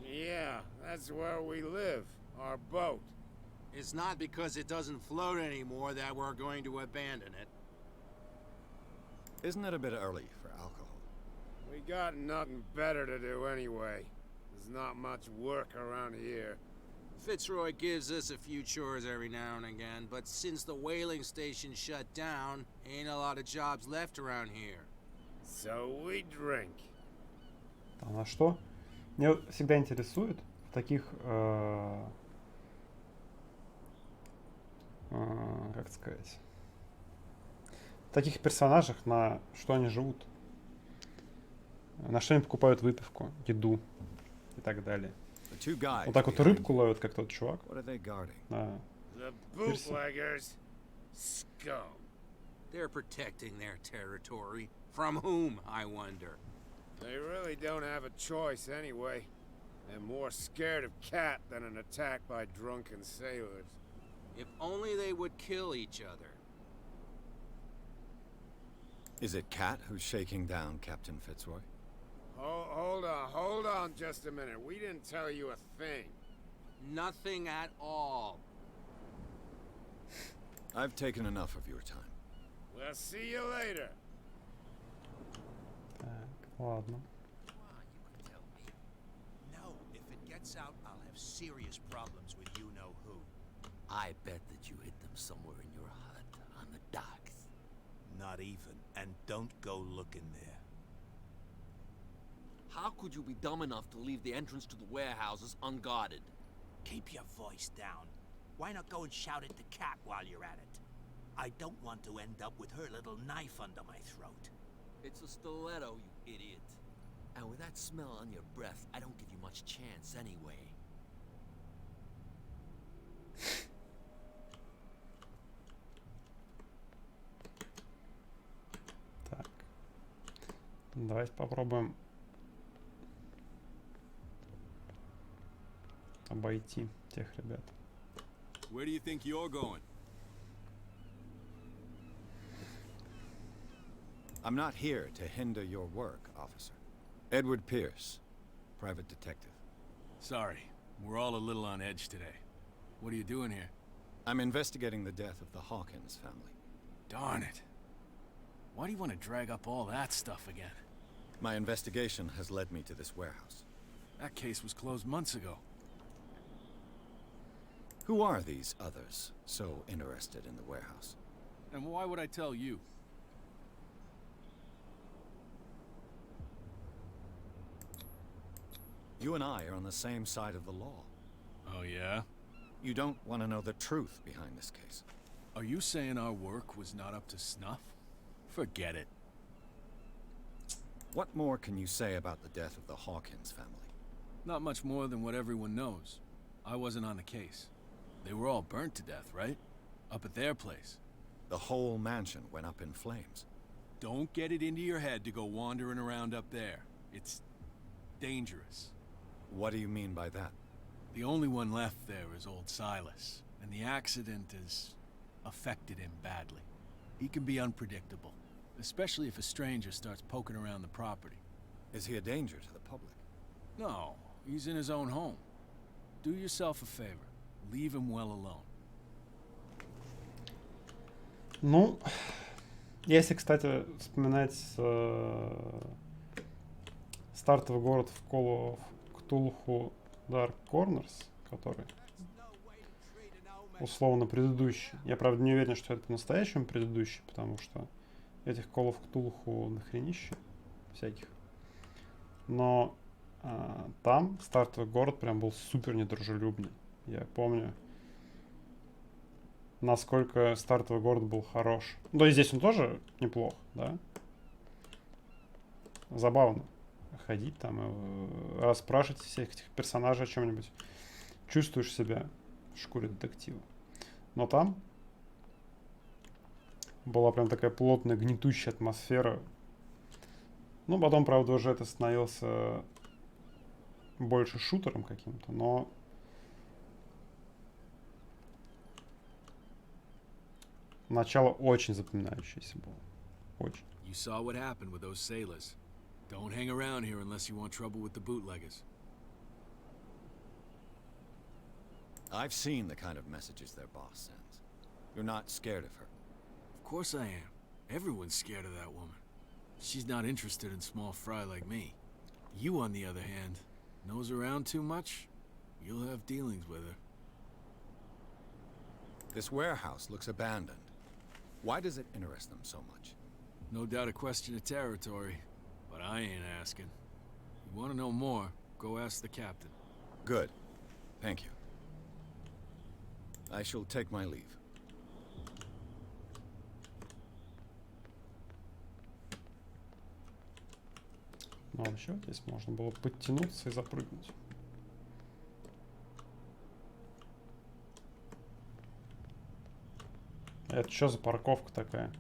[SPEAKER 10] Yeah, that's where we live. Our boat.
[SPEAKER 12] It's not because it doesn't float anymore that we're going to abandon it.
[SPEAKER 2] Isn't it a bit early for alcohol?
[SPEAKER 10] We got nothing better to do anyway. There's not much work around here.
[SPEAKER 12] Fitzroy gives us a few chores every now and again, but since the whaling station shut down, ain't a lot of jobs left around here.
[SPEAKER 10] So we drink.
[SPEAKER 1] А на что? Меня вот всегда интересует в таких, как сказать, в таких персонажах, на что они живут, на что они покупают выпивку, еду и так далее. Вот так вот рыбку ловят, как тот чувак. Да.
[SPEAKER 10] The bootleggers, scum.
[SPEAKER 12] They're protecting their territory. From whom, I wonder?
[SPEAKER 10] They really don't have a choice anyway. They're more scared of Cat than an attack by drunken sailors.
[SPEAKER 12] If only they would kill each other.
[SPEAKER 2] Is it Cat who's shaking down Captain Fitzroy?
[SPEAKER 10] Hold on just a minute. We didn't tell you a thing.
[SPEAKER 12] Nothing at all.
[SPEAKER 2] I've taken enough of your time.
[SPEAKER 10] We'll see you later.
[SPEAKER 1] Так, ладно.
[SPEAKER 4] No, if it gets out, I'll have serious problems with you-know-who.
[SPEAKER 13] I bet that you hid them somewhere in your hut on the docks.
[SPEAKER 4] Not even, and don't go looking there.
[SPEAKER 13] How could you be dumb enough to leave the entrance to the warehouses unguarded?
[SPEAKER 4] Keep your voice down. Why not go and shout at the cat while you're at it? I don't want to end up with her little knife under my throat.
[SPEAKER 13] It's a stiletto, you idiot. And with that smell on your breath, I don't give you much chance anyway.
[SPEAKER 1] Давайте попробуем обойти тех ребят.
[SPEAKER 14] Where do you think you're going?
[SPEAKER 2] I'm not here to hinder your work, officer. Edward Pierce, private detective.
[SPEAKER 14] Sorry, we're all a little on edge today. What are you doing here?
[SPEAKER 2] I'm investigating the death of the Hawkins family.
[SPEAKER 14] Darn it. Why do you want to drag up all that stuff again?
[SPEAKER 2] My investigation has led me to this warehouse.
[SPEAKER 14] That case was closed months ago.
[SPEAKER 2] Who are these others so interested in the warehouse?
[SPEAKER 14] And why would I tell you?
[SPEAKER 2] You and I are on the same side of the law.
[SPEAKER 14] Oh, yeah?
[SPEAKER 2] You don't want to know the truth behind this case.
[SPEAKER 14] Are you saying our work was not up to snuff? Forget it.
[SPEAKER 2] What more can you say about the death of the Hawkins family?
[SPEAKER 14] Not much more than what everyone knows. I wasn't on the case. They were all burnt to death, right? Up at their place.
[SPEAKER 2] The whole mansion went up in flames.
[SPEAKER 14] Don't get it into your head to go wandering around up there. It's dangerous.
[SPEAKER 2] What do you mean by that?
[SPEAKER 14] The only one left there is old Silas, and the accident has affected him badly. He can be unpredictable, especially if a stranger starts poking around the property.
[SPEAKER 2] Is he a danger to the public?
[SPEAKER 14] No, he's in his own home. Do yourself a favor. Leave him well alone.
[SPEAKER 1] Ну, если, кстати, вспоминать стартовый город в Call of Cthulhu Dark Corners, который условно предыдущий. Я, правда, не уверен, что это по-настоящему предыдущий, потому что этих Call of Cthulhu нахренище всяких. Но там стартовый город прям был супер недружелюбный. Я помню, насколько стартовый город был хорош. Ну, то есть здесь он тоже неплох, да? Забавно ходить там и расспрашивать всех этих персонажей о чем-нибудь. Чувствуешь себя в шкуре детектива. Но там была прям такая плотная, гнетущая атмосфера. Ну, потом, правда, уже это становился больше шутером каким-то, но начало очень запоминающееся было. Очень.
[SPEAKER 14] You saw what happened with those sailors. Don't hang around here unless you want trouble with the bootleggers.
[SPEAKER 2] I've seen the kind of messages their boss sends. You're not scared of her.
[SPEAKER 14] Of course I am. Everyone's scared of that woman. She's not interested in small fry like me. You, on the other hand, nose around too much, you'll have dealings with her.
[SPEAKER 2] This warehouse looks abandoned. Why does it interest them so much?
[SPEAKER 14] No doubt a question of territory, but I ain't asking. You want to know more, go ask the captain.
[SPEAKER 2] Good. Thank you. I shall take my leave.
[SPEAKER 1] Ну, вообще, здесь можно было подтянуться и запрыгнуть. Это что за парковка такая?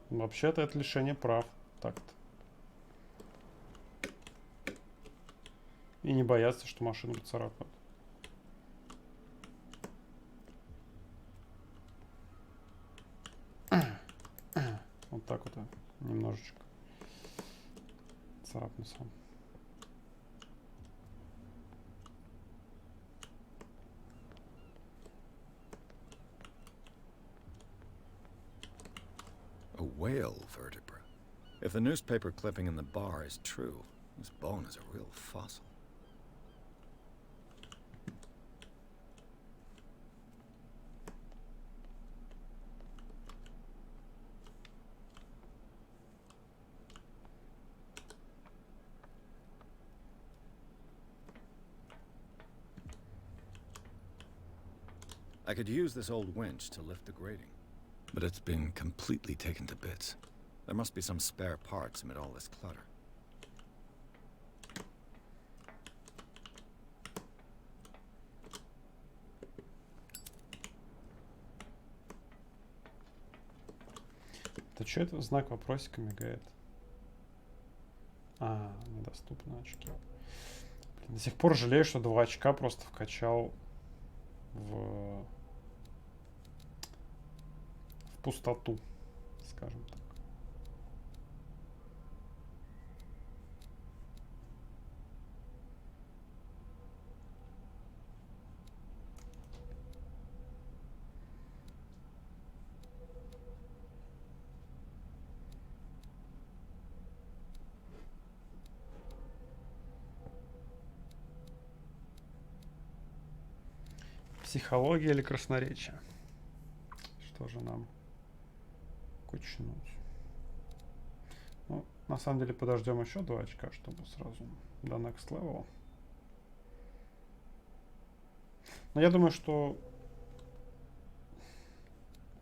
[SPEAKER 1] Вообще-то это лишение прав. Так-то. И не бояться, что машину поцарапают. Вот так вот немножечко царапнулся.
[SPEAKER 2] A whale vertebra. If the newspaper clipping in the bar is true, this bone is a real fossil. I could use this old winch to lift the grating, but it's been completely taken to bits. There must be some spare parts amid all this clutter.
[SPEAKER 1] Это что это знак вопросика мигает? А, недоступны очки. Блин, до сих пор жалею, что 2 очка просто вкачал в пустоту, скажем так. Психология или красноречие? Что же нам кучнуть? Ну, на самом деле подождем еще 2 очка, чтобы сразу до next level. Но я думаю, что...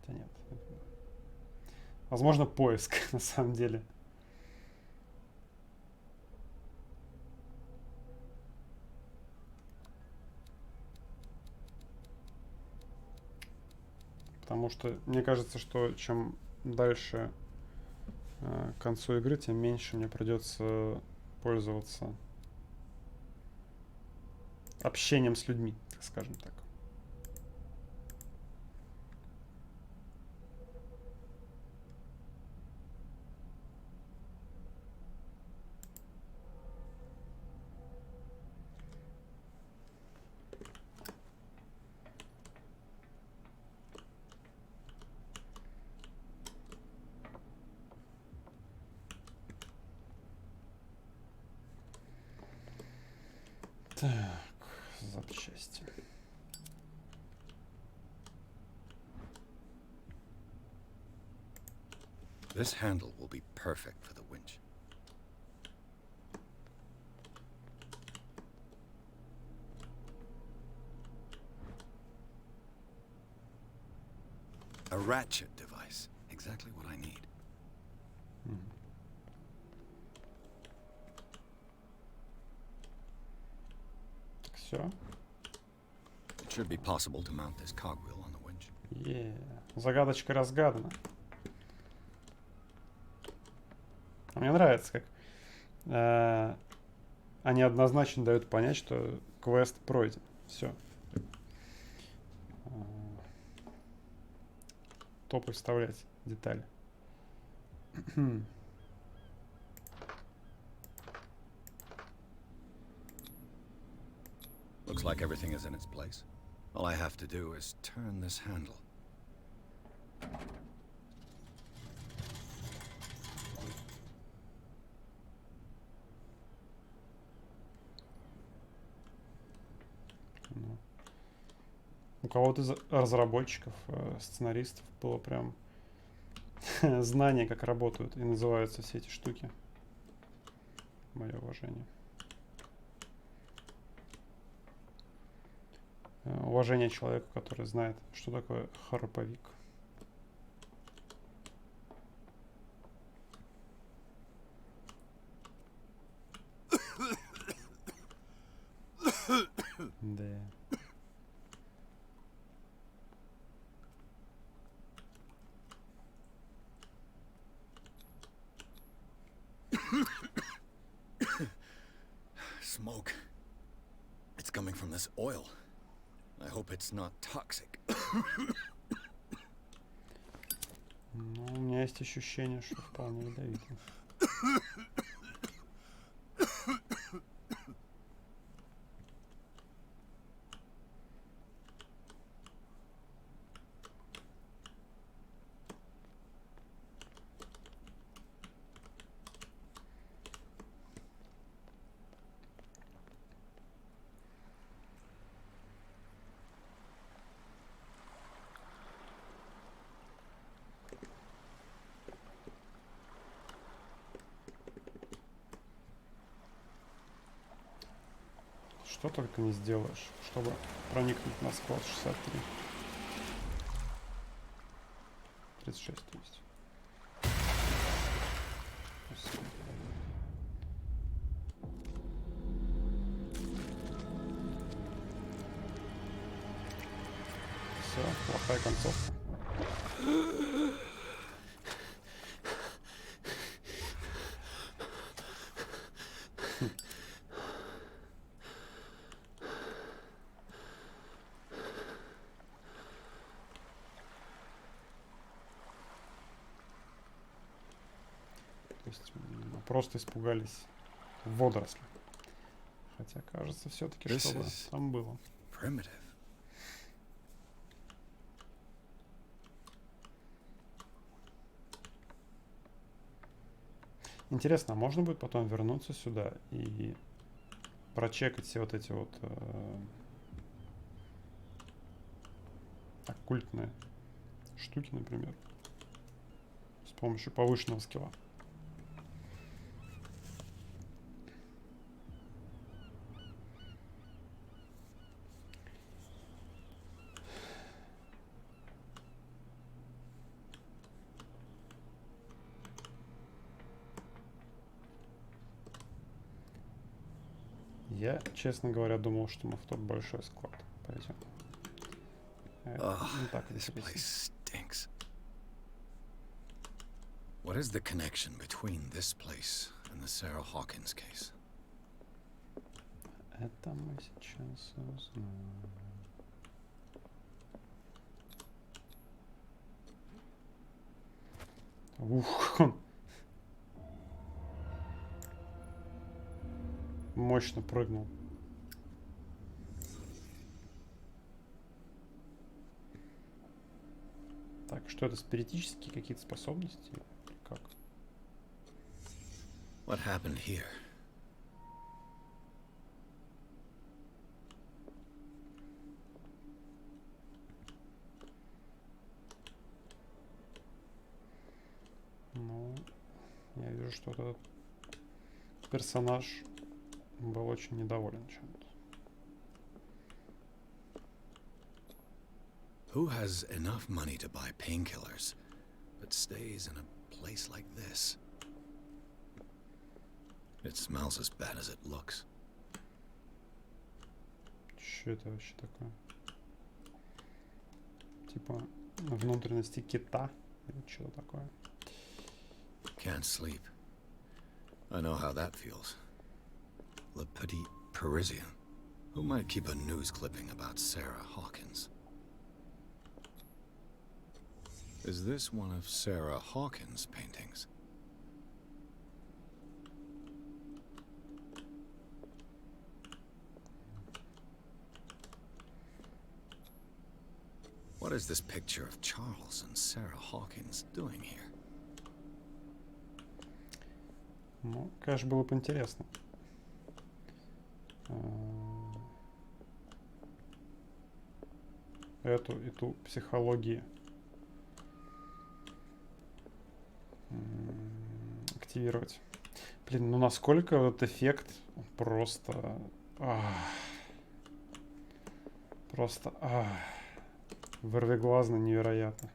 [SPEAKER 1] Хотя нет. Возможно, поиск, на самом деле. Потому что мне кажется, что чем дальше к концу игры, тем меньше мне придется пользоваться общением с людьми, так скажем так. Так, запчасти.
[SPEAKER 2] This handle will be perfect for the winch. A ratchet device. Exactly what I need.
[SPEAKER 1] Все.
[SPEAKER 2] It should be possible to mount this cogwheel on the winch.
[SPEAKER 1] Загадочка разгадана. А мне нравится, как они однозначно дают понять, что квест пройден. Все. Топы вставлять детали.
[SPEAKER 2] Looks like everything is in its place. All I have to do is turn this handle.
[SPEAKER 1] У кого-то из разработчиков, сценаристов было прям знание, как работают и называются все эти штуки. Мое уважение. Уважение человеку, который знает, что такое храповик. Да.
[SPEAKER 2] Smoke. It's coming from this oil. I hope it's not toxic.
[SPEAKER 1] Ну, у меня есть ощущение, что вполне ядовито. Что только не сделаешь, чтобы проникнуть на склад 63. 36, то есть. Все, плохая концовка. То есть просто испугались водоросли. Хотя, кажется, все-таки что-то там было.
[SPEAKER 2] Primitive.
[SPEAKER 1] Интересно, а можно будет потом вернуться сюда и прочекать все вот эти вот оккультные штуки, например, с помощью повышенного скилла? Я, честно говоря, думал, что мы в тот большой склад пойдем. Не так
[SPEAKER 2] This
[SPEAKER 1] интересно.
[SPEAKER 2] place stinks. What is the connection between this place and the Sarah Hawkins case?
[SPEAKER 1] Это мы сейчас узнаем. Ух, он мощно прыгнул. Так, что это, спиритические какие-то способности? Или как?
[SPEAKER 2] What happened here?
[SPEAKER 1] Ну, я вижу, что этот персонаж был очень недоволен чем-то.
[SPEAKER 2] Who has enough money to buy painkillers, but stays in a place like this? It smells as bad as it looks.
[SPEAKER 1] Что это вообще такое? Типа внутренности кита или что-то такое?
[SPEAKER 2] Can't sleep. I know how that feels. Le Petit Parisien. Who might keep a news clipping about Sarah Hawkins? Is this one of Sarah Hawkins' paintings? What is this picture of Charles and Sarah Hawkins doing here?
[SPEAKER 1] Ну, конечно, было бы интересно. Эту психологию активировать. Блин, ну насколько этот эффект просто... Просто... Вырвиглазно невероятно.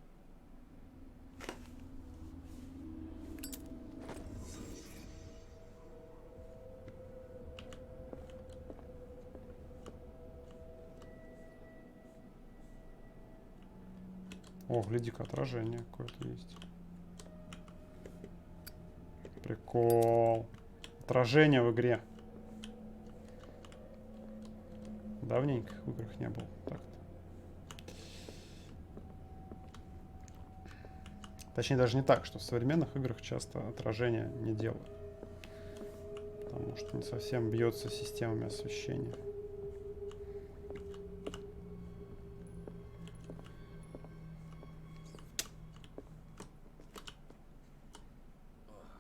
[SPEAKER 1] О, гляди-ка, отражение какое-то есть. Прикол. Отражение в игре. Давненько в играх не было. Так-то. Точнее, даже не так, что в современных играх часто отражения не делают. Потому что не совсем бьется системами освещения.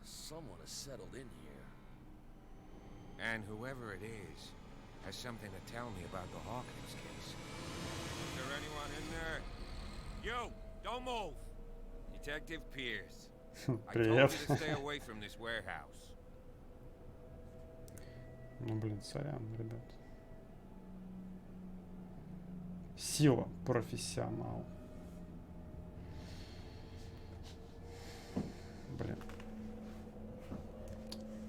[SPEAKER 13] Someone has settled in here.
[SPEAKER 7] And whoever it is has something to tell me about the Hawkins case. Is there anyone in there? You! Don't move! Detective Pierce. I told you to stay away from this warehouse.
[SPEAKER 1] Ну, блин, сорян, ребят. Сила профессионал. Блин.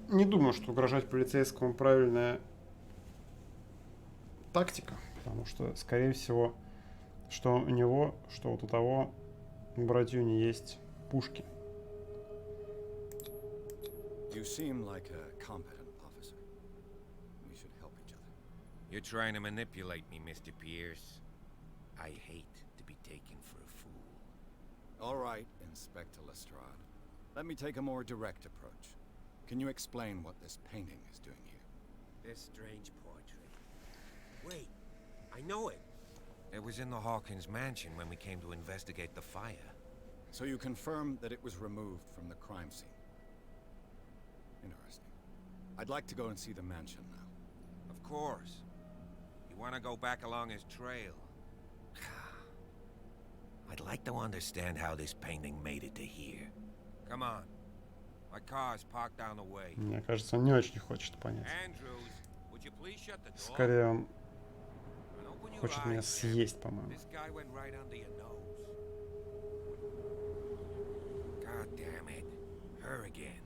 [SPEAKER 1] Не думаю, что угрожать полицейскому правильная тактика, потому что, скорее всего, что у него, что вот у того у братюни есть пушки.
[SPEAKER 2] You seem like a competent officer.
[SPEAKER 7] You're trying to manipulate me, Mr. Pierce. I hate to be taken for a fool.
[SPEAKER 15] All right, Inspector Lestrade. Let me take a more direct approach. Can you explain what this painting is doing here?
[SPEAKER 7] This strange portrait. Wait, I know it. It was in the Hawkins mansion when we came to investigate the fire.
[SPEAKER 15] So you confirm that it was removed from the crime scene? Interesting. I'd like to go and see the mansion now.
[SPEAKER 7] Of course. You want to go back along his trail? I'd like to understand how this painting made it to here. Come on. My car's parked down the way.
[SPEAKER 1] Мне кажется, он не очень хочет понять.
[SPEAKER 7] Andrews, would you please shut the door?
[SPEAKER 1] Скорее, он
[SPEAKER 7] And open your
[SPEAKER 1] хочет меня
[SPEAKER 7] eyes,
[SPEAKER 1] съесть, по-моему.
[SPEAKER 7] This guy went right under your nose. God damn it. Her again.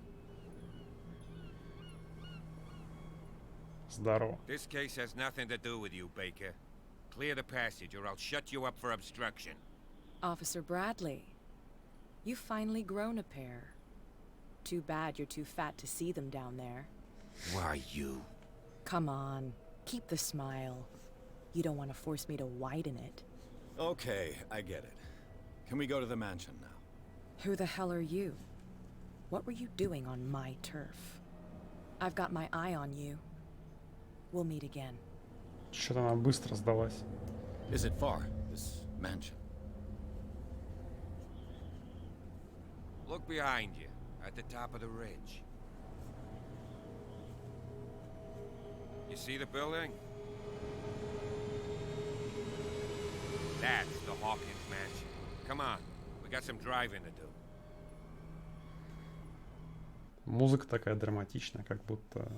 [SPEAKER 1] Здорово.
[SPEAKER 7] This case has nothing to do with you, Baker. Clear the passage or I'll shut you up for obstruction.
[SPEAKER 11] Officer Bradley, you've finally grown a pair. Too bad you're too fat to see them down there.
[SPEAKER 7] Why, you?
[SPEAKER 11] Come on, keep the smile. You don't want to force me to widen it.
[SPEAKER 15] Okay, I get it. Can we go to the mansion now?
[SPEAKER 11] Who the hell are you? What were you doing on my turf? I've got my eye on you. We'll meet again.
[SPEAKER 1] Что-то она быстро сдалась.
[SPEAKER 15] Is it far, this mansion?
[SPEAKER 7] Look behind you, at the top of the ridge. You see the building? That's the Hawkins mansion. Come on, we got some driving to do.
[SPEAKER 1] Музыка такая драматичная, как будто...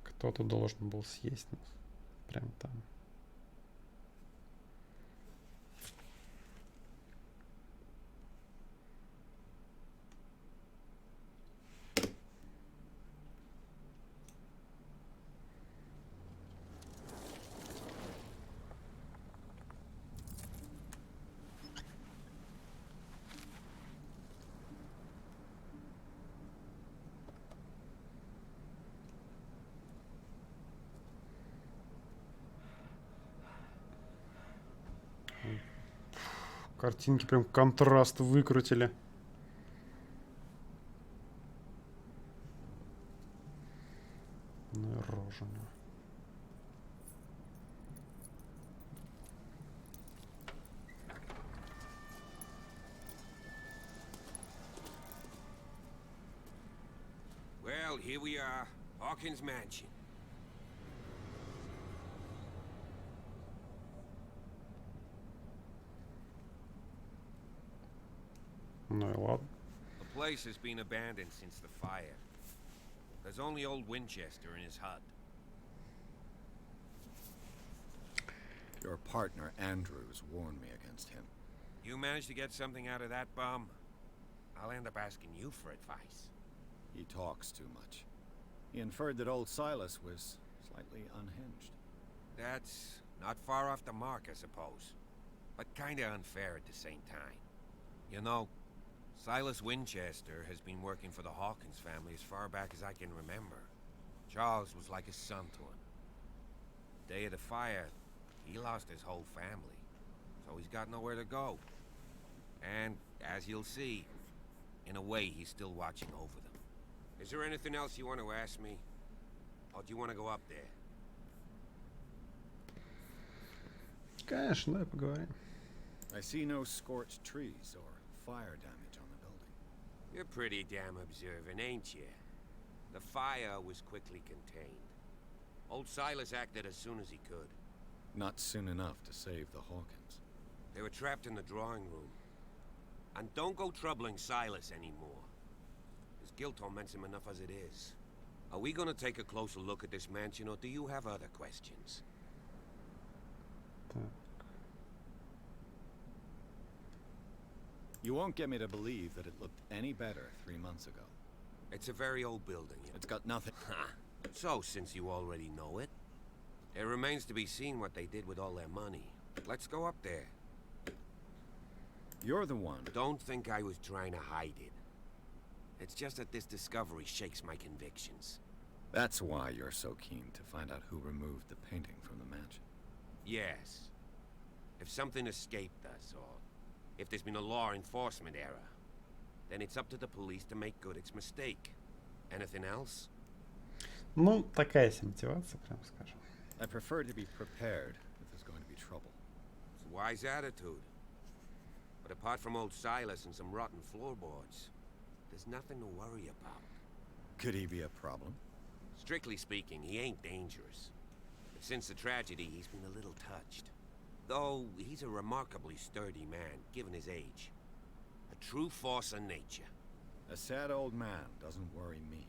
[SPEAKER 1] Кто-то должен был съесть нас. Прямо там. Картинки прям контраст выкрутили. Ну и рожа.
[SPEAKER 7] Well, here we are, Hawkins mansion.
[SPEAKER 1] Ну и ладно.
[SPEAKER 7] The place has been abandoned since the fire. There's only old Winchester in his hut.
[SPEAKER 15] Your partner, Andrews, warned me against him.
[SPEAKER 7] You managed to get something out of that bum? I'll end up asking you for advice.
[SPEAKER 15] He talks too much. He inferred that old Silas was slightly unhinged.
[SPEAKER 7] That's not far off the mark, I suppose. But kinda unfair at the same time. You know, Silas Winchester has been working for the Hawkins family as far back as I can remember. Charles was like a son to him. Day of the fire, he lost his whole family, so he's got nowhere to go. And, as you'll see, in a way, he's still watching over them. Is there anything else you want to ask me? Or do you want to go up there?
[SPEAKER 1] Конечно, давай поговорим.
[SPEAKER 15] I see no scorched trees or fire damage on the building.
[SPEAKER 7] You're pretty damn observant, ain't you? The fire was quickly contained. Old Silas acted as soon as he could.
[SPEAKER 15] Not soon enough to save the Hawkins.
[SPEAKER 7] They were trapped in the drawing room. And don't go troubling Silas anymore. His guilt torments him enough as it is. Are we gonna take a closer look at this mansion, or do you have other questions?
[SPEAKER 15] You won't get me to believe that it looked any better 3 months ago.
[SPEAKER 7] It's a very old building.
[SPEAKER 15] It's got nothing.
[SPEAKER 7] So, since you already know it, it remains to be seen what they did with all their money. Let's go up there.
[SPEAKER 15] You're the one.
[SPEAKER 7] Don't think I was trying to hide it. It's just that this discovery shakes my convictions.
[SPEAKER 15] That's why you're so keen to find out who removed the painting from the mansion.
[SPEAKER 7] Yes. If something escaped us, or if there's been a law enforcement error, then it's up to the police to make good its mistake. Anything else?
[SPEAKER 1] Ну, такая себе мотивация, прям скажем.
[SPEAKER 15] I prefer to be prepared if there's going to be trouble.
[SPEAKER 7] It's a wise attitude. But apart from old Silas and some rotten floorboards, there's nothing to worry about.
[SPEAKER 15] Could he be a problem?
[SPEAKER 7] Strictly speaking, he ain't dangerous. But since the tragedy, he's been a little touched. Though, he's a remarkably sturdy man, given his age. A true force of nature.
[SPEAKER 15] A sad old man doesn't worry me.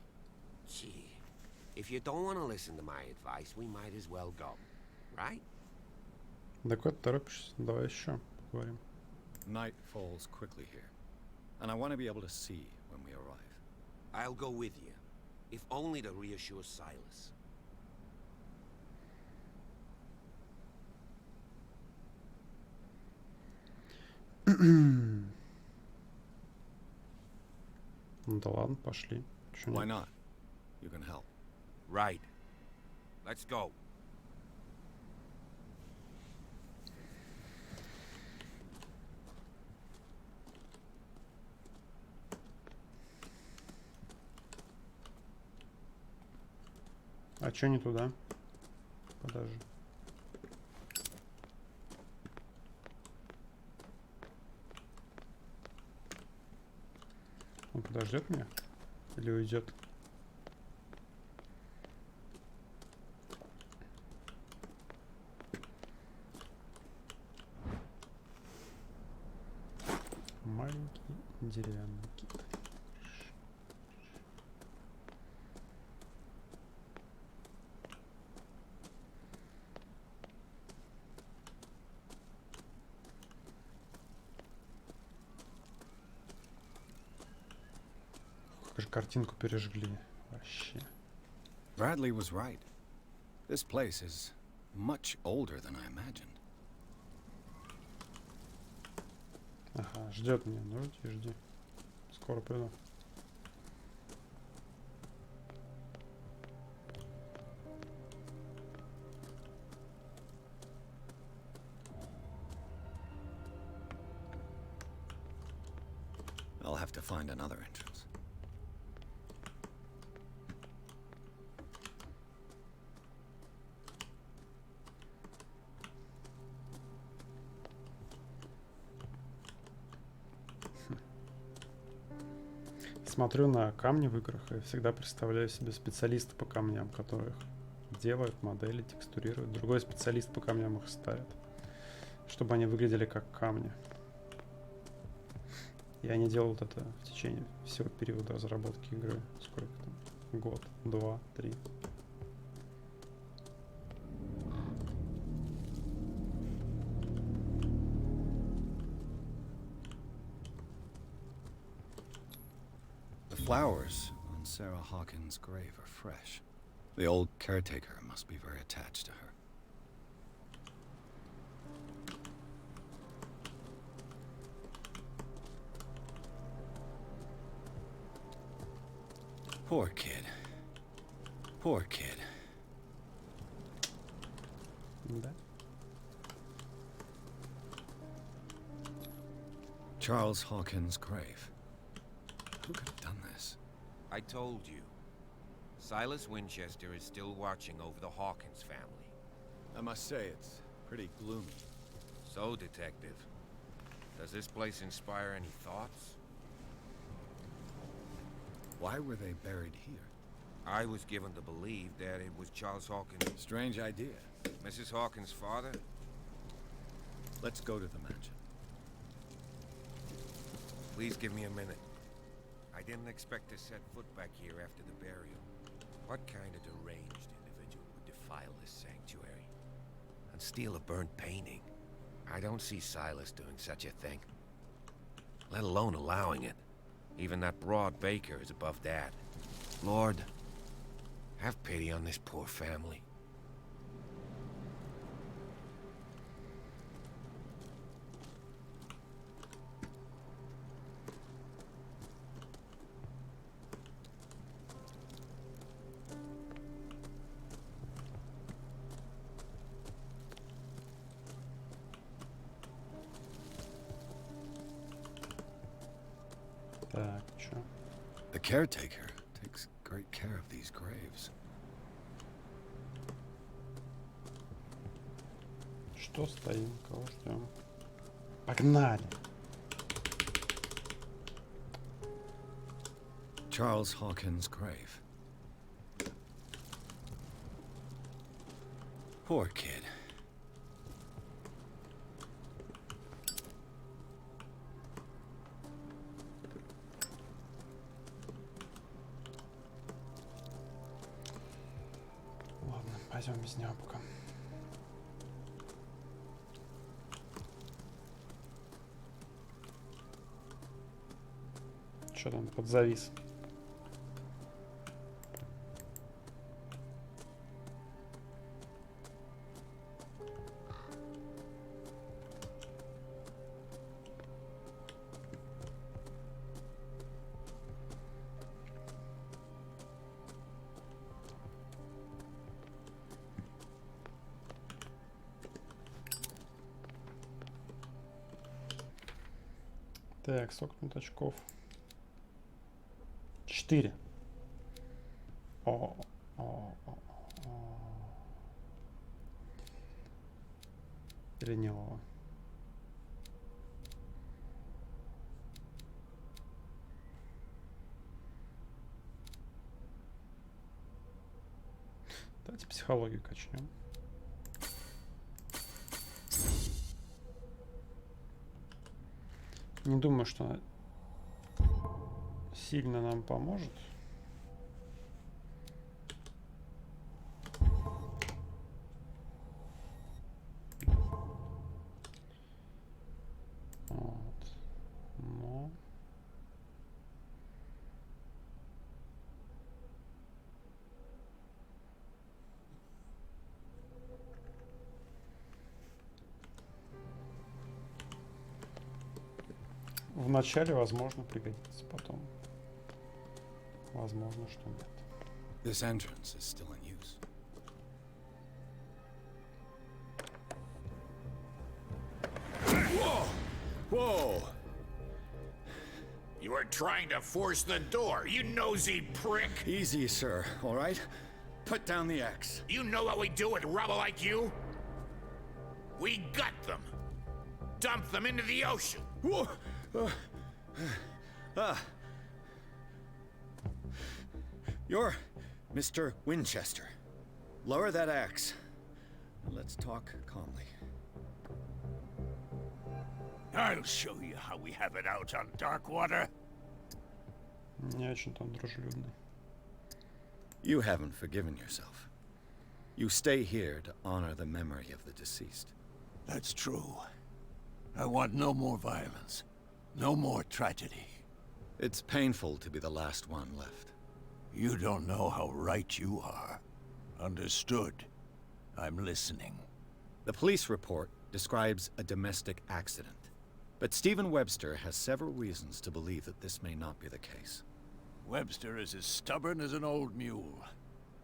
[SPEAKER 7] Gee, if you don't want to listen to my advice, we might as well go. Right?
[SPEAKER 1] Да куда ты торопишься? Давай еще поговорим.
[SPEAKER 15] Night falls quickly here, and I want to be able to see when we arrive.
[SPEAKER 7] I'll go with you, if only to reassure Silas.
[SPEAKER 1] Ну да ладно, пошли. Чё
[SPEAKER 15] Why
[SPEAKER 1] нет?
[SPEAKER 15] not? You can help.
[SPEAKER 7] Right. Let's go.
[SPEAKER 1] А чё не туда? Подожди. Он подождет меня? Или уйдет? Маленький деревянный кит. Как же картинку пережгли. Вообще.
[SPEAKER 15] Bradley was right. This place is much older than I imagined.
[SPEAKER 1] Ага, ждет меня. Ну жди, жди. Скоро приду.
[SPEAKER 15] I'll have to find another entrance.
[SPEAKER 1] Смотрю на камни в играх и всегда представляю себе специалиста по камням, которые их делают, модели, текстурируют. Другой специалист по камням их ставит, чтобы они выглядели как камни. И они делают это в течение всего периода разработки игры. Сколько там? Год, 2, 3.
[SPEAKER 15] The flowers on Sarah Hawkins' grave are fresh. The old caretaker must be very attached to her. Poor kid. Poor kid.
[SPEAKER 1] Да.
[SPEAKER 15] Charles Hawkins' grave. Who could have done this?
[SPEAKER 7] I told you. Silas Winchester is still watching over the Hawkins family.
[SPEAKER 15] I must say, it's pretty gloomy.
[SPEAKER 7] So, Detective, does this place inspire any thoughts?
[SPEAKER 15] Why were they buried here?
[SPEAKER 7] I was given to believe that it was Charles Hawkins.
[SPEAKER 15] Strange idea.
[SPEAKER 7] Mrs. Hawkins' father?
[SPEAKER 15] Let's go to the mansion.
[SPEAKER 7] Please give me a minute. I didn't expect to set foot back here after the burial. What kind of deranged individual would defile this sanctuary and steal a burnt painting? I don't see Silas doing such a thing, let alone allowing it. Even that broad baker is above that. Lord, have pity on this poor family.
[SPEAKER 1] Так, чё?
[SPEAKER 2] The caretaker takes great care of these graves.
[SPEAKER 1] Что стоим? Кого ждем? Погнали!
[SPEAKER 2] Charles Hawkins' grave. Poor kid.
[SPEAKER 1] Ладно, пойдем без него пока. Что там подзавис? Так, сколько тут очков? 4. О. Ленивого. Давайте психологию качнем. Не думаю, что она сильно нам поможет. Вот. Но... Вначале, возможно, пригодится, потом, возможно, что нет.
[SPEAKER 2] This entrance is still in use.
[SPEAKER 5] Whoa! Whoa! You are trying to force the door, you nosy prick!
[SPEAKER 2] Easy, sir, all right? Put down the axe.
[SPEAKER 5] You know what we do with rubble like you? We gut them! Dump them into the ocean!
[SPEAKER 2] Whoa! You're Mr. Winchester. Lower that axe. Let's talk calmly.
[SPEAKER 8] I'll show you how we have it out on Darkwater.
[SPEAKER 1] Не очень-то он дружелюбный.
[SPEAKER 2] You haven't forgiven yourself. You stay here to honor the memory of the deceased.
[SPEAKER 8] That's true. I want no more violence. No more tragedy.
[SPEAKER 2] It's painful to be the last one left.
[SPEAKER 8] You don't know how right you are. Understood. I'm listening.
[SPEAKER 2] The police report describes a domestic accident. But Stephen Webster has several reasons to believe that this may not be the case.
[SPEAKER 8] Webster is as stubborn as an old mule.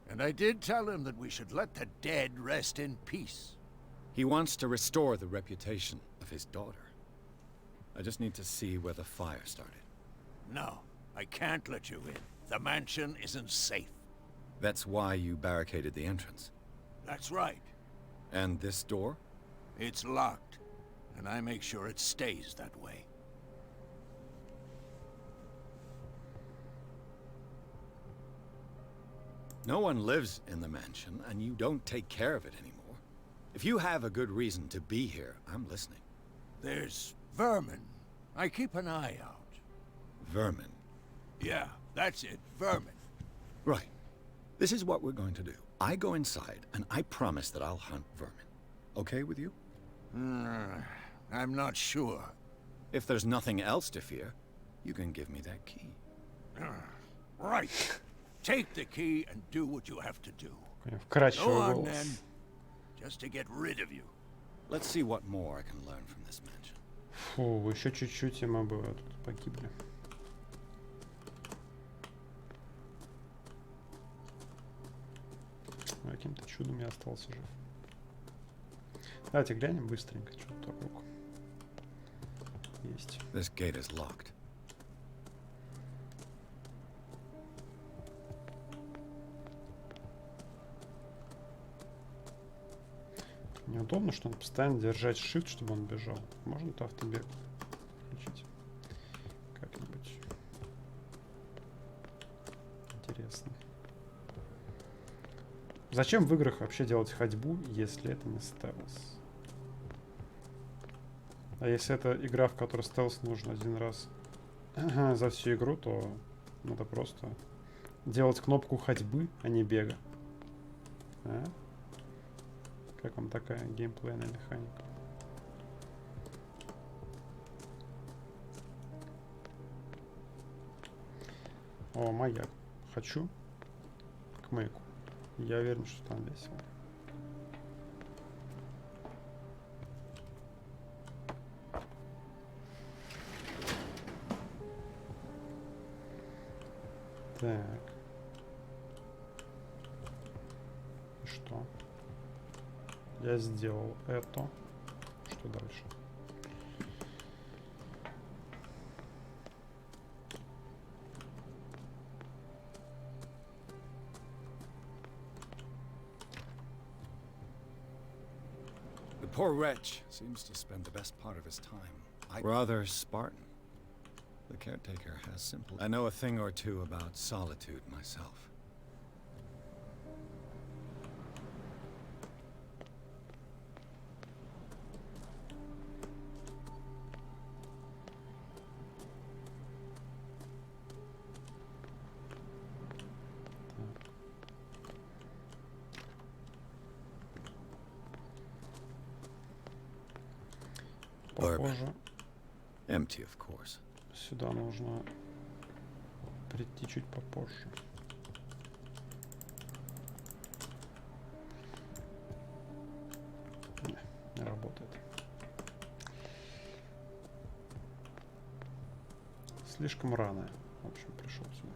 [SPEAKER 8] And I did tell him that we should let the dead rest in peace.
[SPEAKER 2] He wants to restore the reputation of his daughter. I just need to see where the fire started.
[SPEAKER 8] No, I can't let you in. The mansion isn't safe.
[SPEAKER 2] That's why you barricaded the entrance.
[SPEAKER 8] That's right.
[SPEAKER 2] And this door?
[SPEAKER 8] It's locked, and I make sure it stays that way.
[SPEAKER 2] No one lives in the mansion, and you don't take care of it anymore. If you have a good reason to be here, I'm listening.
[SPEAKER 8] There's vermin. I keep an eye out.
[SPEAKER 2] Vermin?
[SPEAKER 8] Yeah, that's it, vermin.
[SPEAKER 2] Right. This is what we're going to do. I go inside, and I promise that I'll hunt vermin. Okay with you?
[SPEAKER 8] I'm not sure.
[SPEAKER 2] If there's nothing else to fear, you can give me that key.
[SPEAKER 8] Right. Take the key and do what you have to do.
[SPEAKER 1] Вкрадчивый
[SPEAKER 8] Go on,
[SPEAKER 1] голос.
[SPEAKER 8] then. Just to get rid of you.
[SPEAKER 2] Let's see what more I can learn from this mansion.
[SPEAKER 1] Фу, еще чуть-чуть, и мы бы тут погибли. Но каким-то чудом я остался жив. Давайте глянем быстренько, что тут вокруг есть.
[SPEAKER 2] This gate is locked.
[SPEAKER 1] Неудобно, что надо постоянно держать shift, чтобы он бежал. Можно-то автобег включить как-нибудь. Интересно. Зачем в играх вообще делать ходьбу, если это не стелс? А если это игра, в которой стелс нужно один раз за всю игру, то надо просто делать кнопку ходьбы, а не бега. А? Как вам такая геймплейная механика? О, маяк. Хочу к маяку. Я уверен, что там весело. Так. И что? Я сделал это. Что дальше?
[SPEAKER 15] The poor wretch seems to spend the best part of his time. Rather Spartan. The caretaker has simple. I know a thing or two about solitude myself.
[SPEAKER 1] Похоже,
[SPEAKER 15] Empty, of course.
[SPEAKER 1] сюда нужно прийти чуть попозже. Не работает. Слишком рано, в общем, пришел сюда.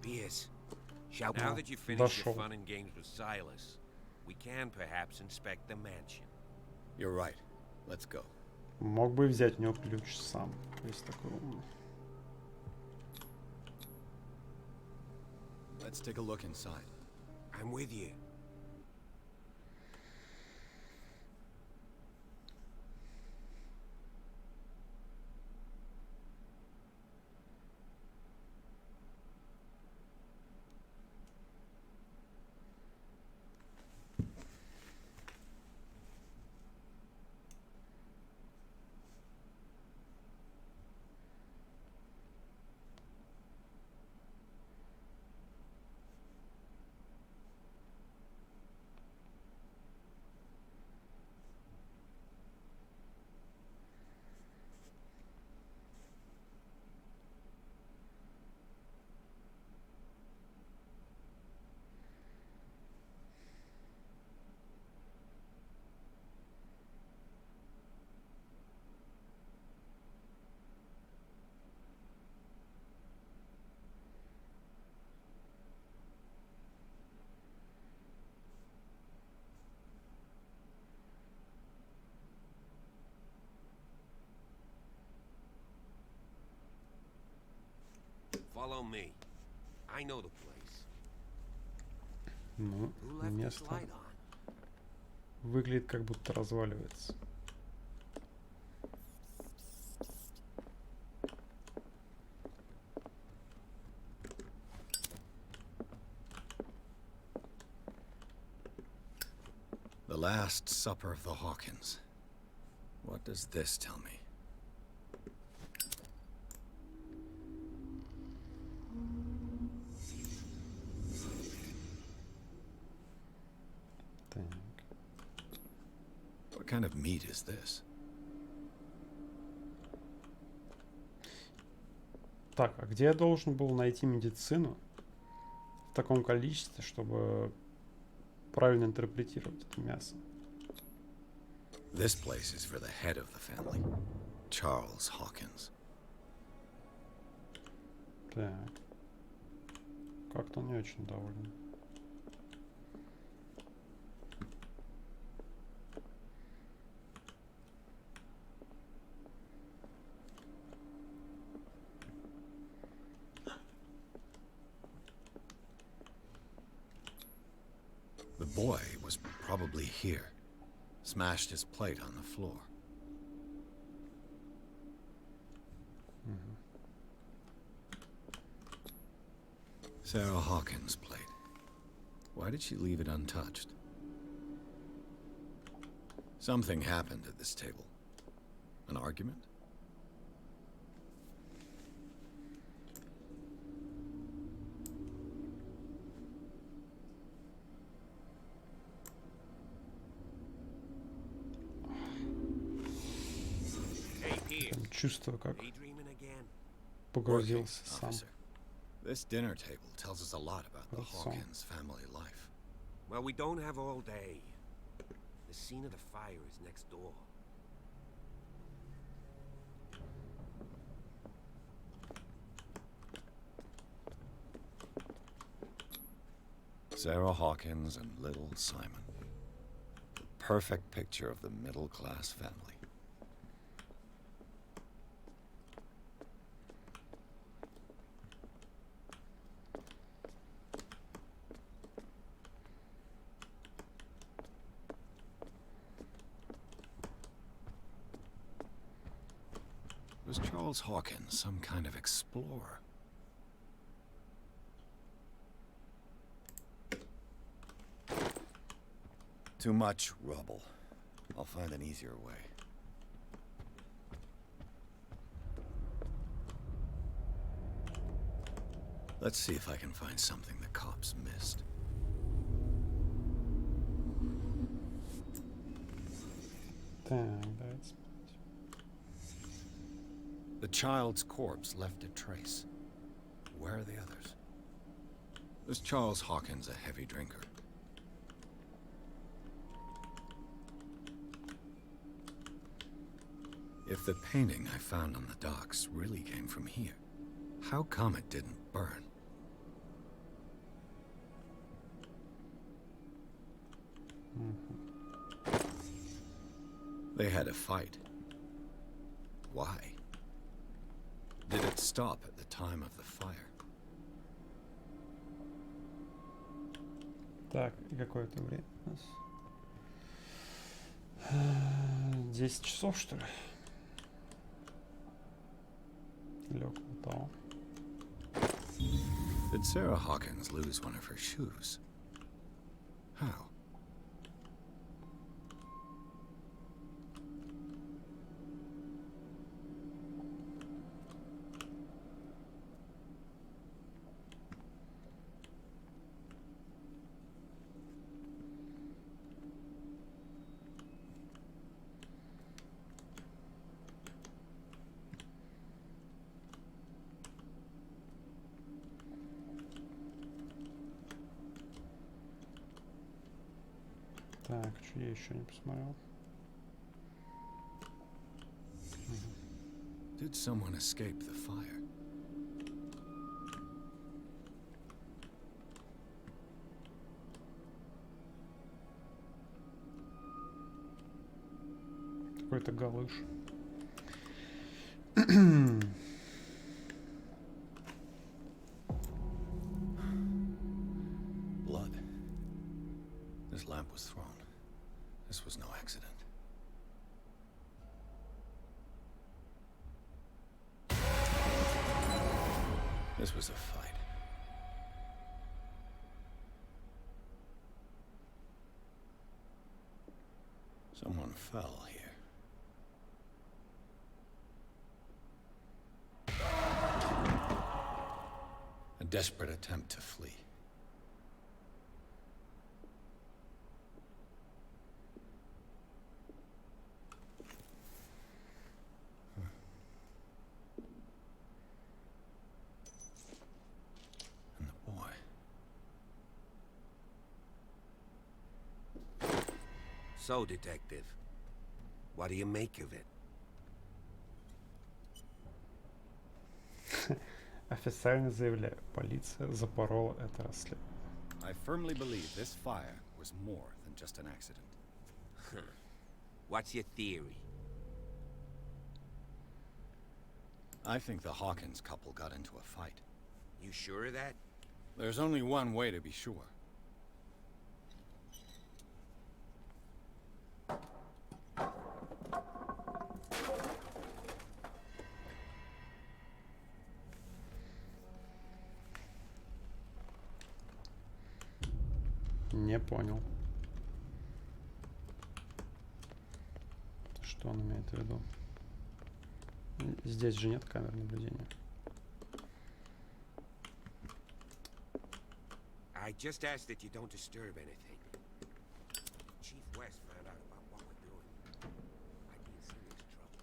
[SPEAKER 7] Pierce, shall now that you've finished your fun and games with Silas, we can perhaps inspect the mansion.
[SPEAKER 15] You're right. Let's go.
[SPEAKER 1] Мог бы взять у него ключ сам, если такой умный.
[SPEAKER 15] Let's take a look inside.
[SPEAKER 7] I'm with you. Follow me. I know the place.
[SPEAKER 1] Ну, место выглядит как будто разваливается.
[SPEAKER 15] The Last Supper of the Hawkins. What does this tell me? What kind of meat is this?
[SPEAKER 1] Так, а где я должен был найти медицину в таком количестве, чтобы правильно интерпретировать это мясо?
[SPEAKER 15] This place is for the head of the family, Charles Hawkins.
[SPEAKER 1] Так. Как-то он не очень доволен.
[SPEAKER 15] The boy was probably here. Smashed his plate on the floor. Sarah Hawkins' plate. Why did she leave it untouched? Something happened at this table. An argument?
[SPEAKER 1] Прям чувствую, как
[SPEAKER 7] Daydreaming again?
[SPEAKER 1] погрузился сам.
[SPEAKER 15] Officer. This dinner table tells us a lot about the
[SPEAKER 1] That's
[SPEAKER 15] Hawkins family life.
[SPEAKER 7] Well, we don't have all day. The scene of the fire is next door.
[SPEAKER 15] Sarah Hawkins and little Simon. The perfect picture of the middle-class family. Was Charles Hawkins some kind of explorer? Too much rubble. I'll find an easier way. Let's see if I can find something the cops missed.
[SPEAKER 1] Так, давайте смотреть.
[SPEAKER 15] The child's corpse left a trace. Where are the others? Was Charles Hawkins a heavy drinker? If the painting I found on the docks really came from here, how come it didn't burn? They had a fight. Why? Did it stop at the time of the fire?
[SPEAKER 1] Так, и какое это время у нас? 10 часов, что ли? Или около того.
[SPEAKER 15] Did Sarah Hawkins lose one of her shoes? How?
[SPEAKER 1] Так, что я еще не посмотрел?
[SPEAKER 15] Did someone escape the fire?
[SPEAKER 1] Какой-то галыш.
[SPEAKER 15] Blood. This lamp was thrown. This was no accident. This was a fight. Someone fell here. A desperate attempt to flee. And the boy.
[SPEAKER 7] So, Detective, what do you make of it?
[SPEAKER 1] Официально заявляю, полиция запорола это расследование.
[SPEAKER 15] I firmly believe this fire was more than just an accident.
[SPEAKER 7] What's your theory?
[SPEAKER 15] I think the Hawkins couple got into a fight.
[SPEAKER 7] You sure of that?
[SPEAKER 15] There's only one way to be sure.
[SPEAKER 1] Не понял. Что он имеет в виду? Здесь же нет камер наблюдения.
[SPEAKER 7] I just ask that you don't disturb anything. Chief West found out about what we're doing. I'd be in serious trouble.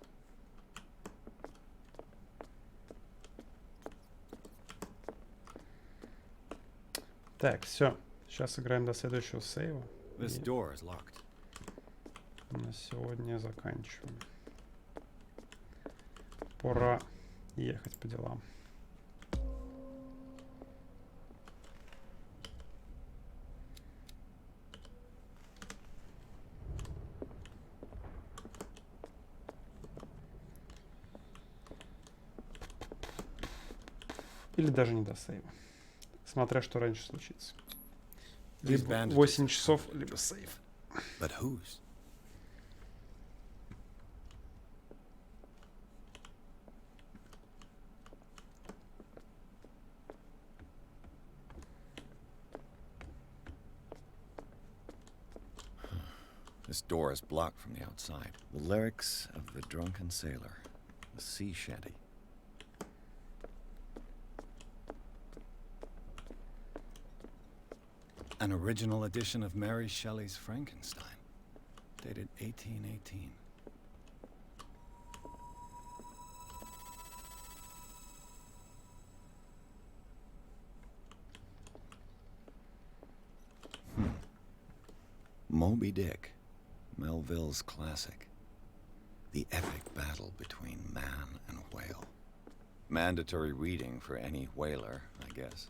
[SPEAKER 1] Так, все. Сейчас играем до следующего сейва.
[SPEAKER 15] This door is locked.
[SPEAKER 1] На сегодня заканчиваем. Пора ехать по делам. Или даже не до сейва. Смотря что раньше случится. Либо 8 часов, либо сейв.
[SPEAKER 15] But whose? This door is blocked from the outside. The lyrics of the drunken sailor. The sea shanty. An original edition of Mary Shelley's Frankenstein, dated 1818. Moby Dick, Melville's classic. The epic battle between man and whale. Mandatory reading for any whaler, I guess.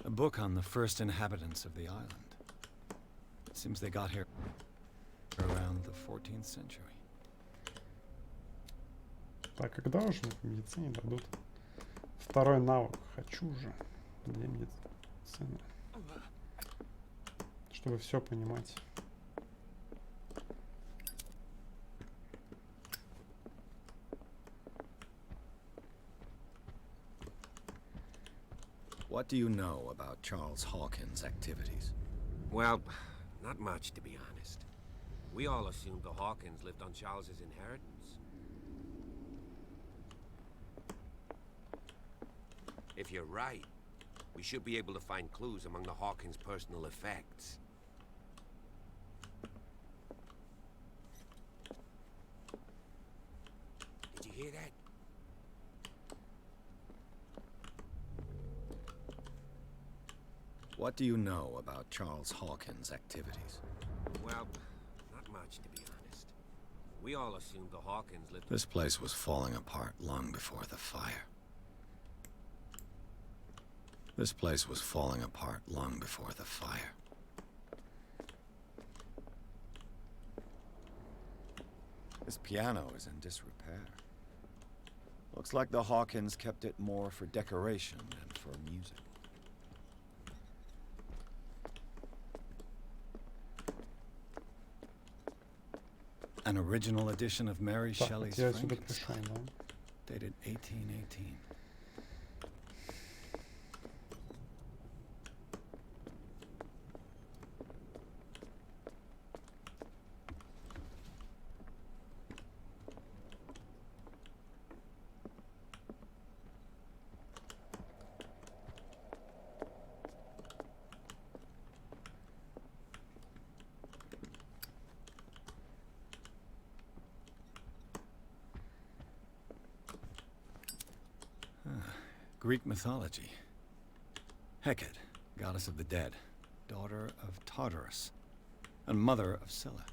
[SPEAKER 15] A book on the first inhabitants of the island. It seems they got here around the 14th century.
[SPEAKER 1] Так, когда уже в медицине дадут второй навык? Хочу же. Где медицина? Чтобы все понимать.
[SPEAKER 15] What do you know about Charles Hawkins' activities?
[SPEAKER 7] Well, not much, to be honest. We all assumed the Hawkins lived on Charles's inheritance. If you're right, we should be able to find clues among the Hawkins' personal effects. Did you hear that?
[SPEAKER 15] What do you know about Charles Hawkins' activities?
[SPEAKER 7] Well, not much, to be honest. We all assumed the Hawkins lived...
[SPEAKER 15] This place was falling apart long before the fire. This place was falling apart long before the fire. This piano is in disrepair. Looks like the Hawkins kept it more for decoration than for music. An original edition of Mary Shelley's Frankenstein, dated 1818. Greek mythology. Hecate, goddess of the dead, daughter of Tartarus, and mother of Scylla.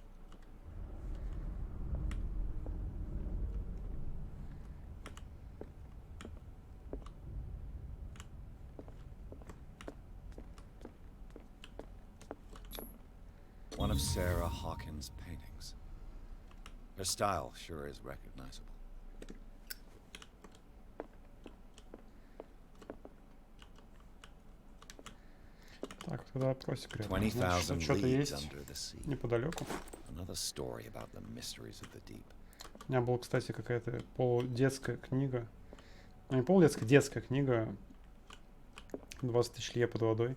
[SPEAKER 15] One of Sarah Hawkins' paintings. Her style sure is recognizable.
[SPEAKER 1] Так, тогда опросик.
[SPEAKER 15] 20,000
[SPEAKER 1] Что-то
[SPEAKER 15] leagues
[SPEAKER 1] есть
[SPEAKER 15] under the sea.
[SPEAKER 1] неподалеку.
[SPEAKER 15] Another story about the mysteries of the deep.
[SPEAKER 1] У меня была, кстати, какая-то полудетская книга. Ну, не полудетская, детская книга. 20 тысяч лье под водой.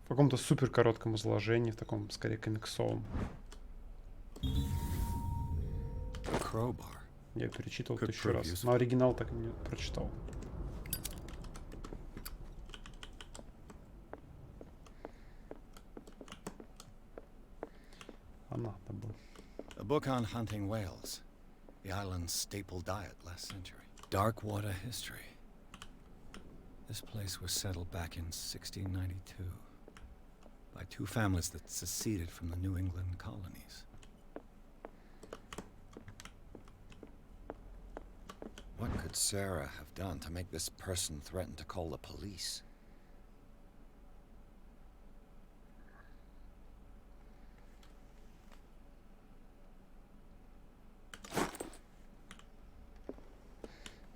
[SPEAKER 1] В каком-то супер коротком изложении, в таком, скорее, комиксовом. Я ее перечитывал 1000 раз. Но оригинал так и не прочитал.
[SPEAKER 15] A book on hunting whales, the island's staple diet last century. Dark water history. This place was settled back in 1692 by two families that seceded from the New England colonies. What could Sarah have done to make this person threaten to call the police?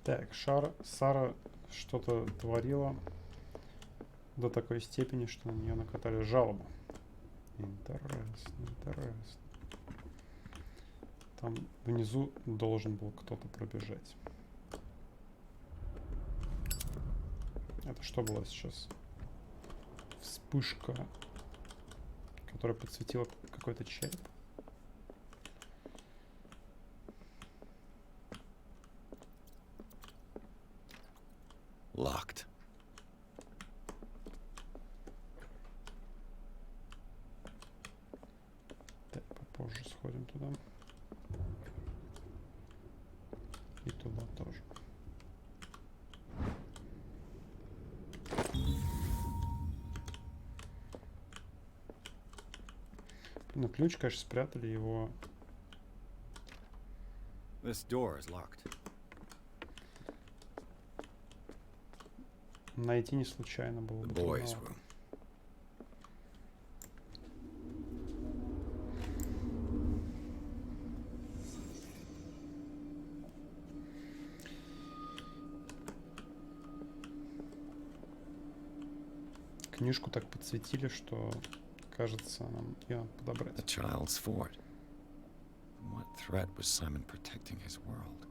[SPEAKER 1] Так, Сара что-то творила до такой степени, что на нее накатали жалобу. Интересно, интересно. Там внизу должен был кто-то пробежать. Это что было сейчас? Вспышка, которая подсветила какой-то череп.
[SPEAKER 15] Locked.
[SPEAKER 1] Так, попозже сходим туда. И туда тоже. Ну, ключ, конечно, спрятали его.
[SPEAKER 15] This door is locked.
[SPEAKER 1] Найти не случайно было бы.
[SPEAKER 15] Boys' room.
[SPEAKER 1] Книжку так подсветили, что кажется, нам ее надо подобрать.
[SPEAKER 15] The child's fort. From what threat was Simon protecting his world?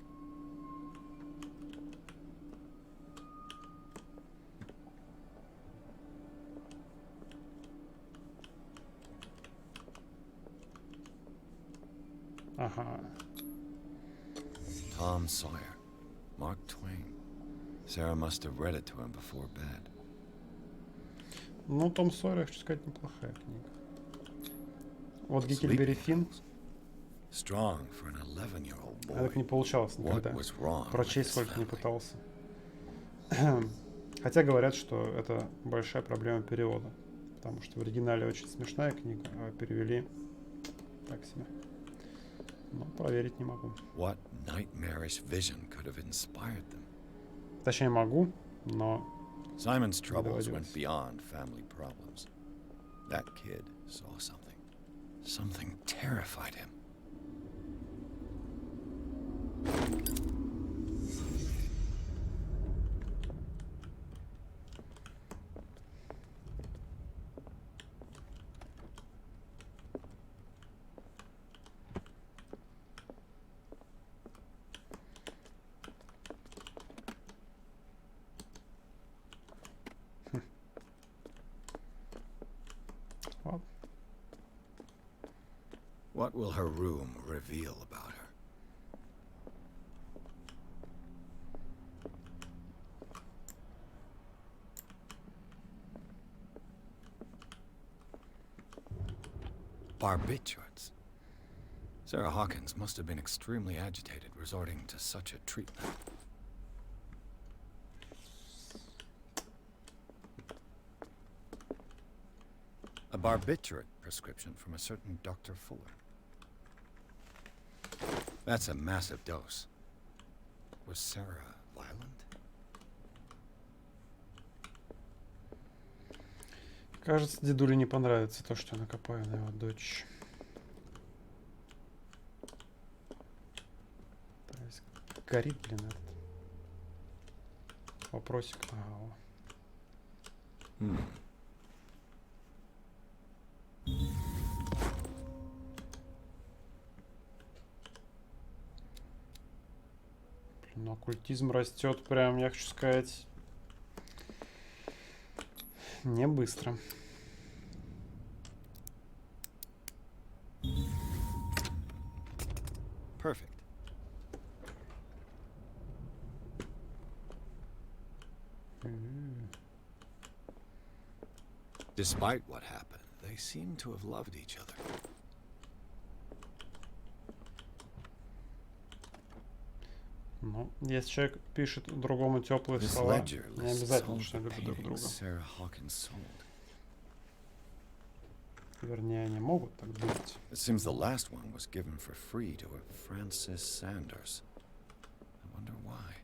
[SPEAKER 1] Ага.
[SPEAKER 15] Tom Sawyer. Mark Twain. Sarah must have read it to him before bed.
[SPEAKER 1] Ну, Том Сойер, я хочу сказать, неплохая книга. Вот Геккельбери Финн.
[SPEAKER 15] Strong for an 11-year-old boy.
[SPEAKER 1] Так не получалось никогда. Прочесть сколько не пытался. Хотя говорят, что это большая проблема перевода. Потому что в оригинале очень смешная книга, а перевели так себе. Но проверить не могу.
[SPEAKER 15] What nightmarish vision could have inspired them?
[SPEAKER 1] Точнее, могу, но...
[SPEAKER 15] Simon's troubles went beyond family problems. That kid saw something. Something terrified him. What will her room reveal about her? Barbiturates. Sarah Hawkins must have been extremely agitated resorting to such a treatment. A barbiturate prescription from a certain Dr. Fuller. That's a massive dose. Was Sarah violent?
[SPEAKER 1] Кажется, дедуле не понравится то, что я накопаю на его дочь. То есть горит, блин, этот вопросик. Блин, оккультизм растет прям, я хочу сказать, не быстро.
[SPEAKER 15] Perfect. Despite what happened, they seem to have loved each other.
[SPEAKER 1] Ну, если человек пишет другому теплые
[SPEAKER 15] This
[SPEAKER 1] слова,
[SPEAKER 15] ledger
[SPEAKER 1] не
[SPEAKER 15] lists
[SPEAKER 1] обязательно,
[SPEAKER 15] all
[SPEAKER 1] что
[SPEAKER 15] the
[SPEAKER 1] любят друг
[SPEAKER 15] paintings
[SPEAKER 1] друга.
[SPEAKER 15] Sarah Hawkins sold.
[SPEAKER 1] Вернее, они могут так думать.
[SPEAKER 15] It seems the last one was given for free to a Francis Sanders. I wonder why.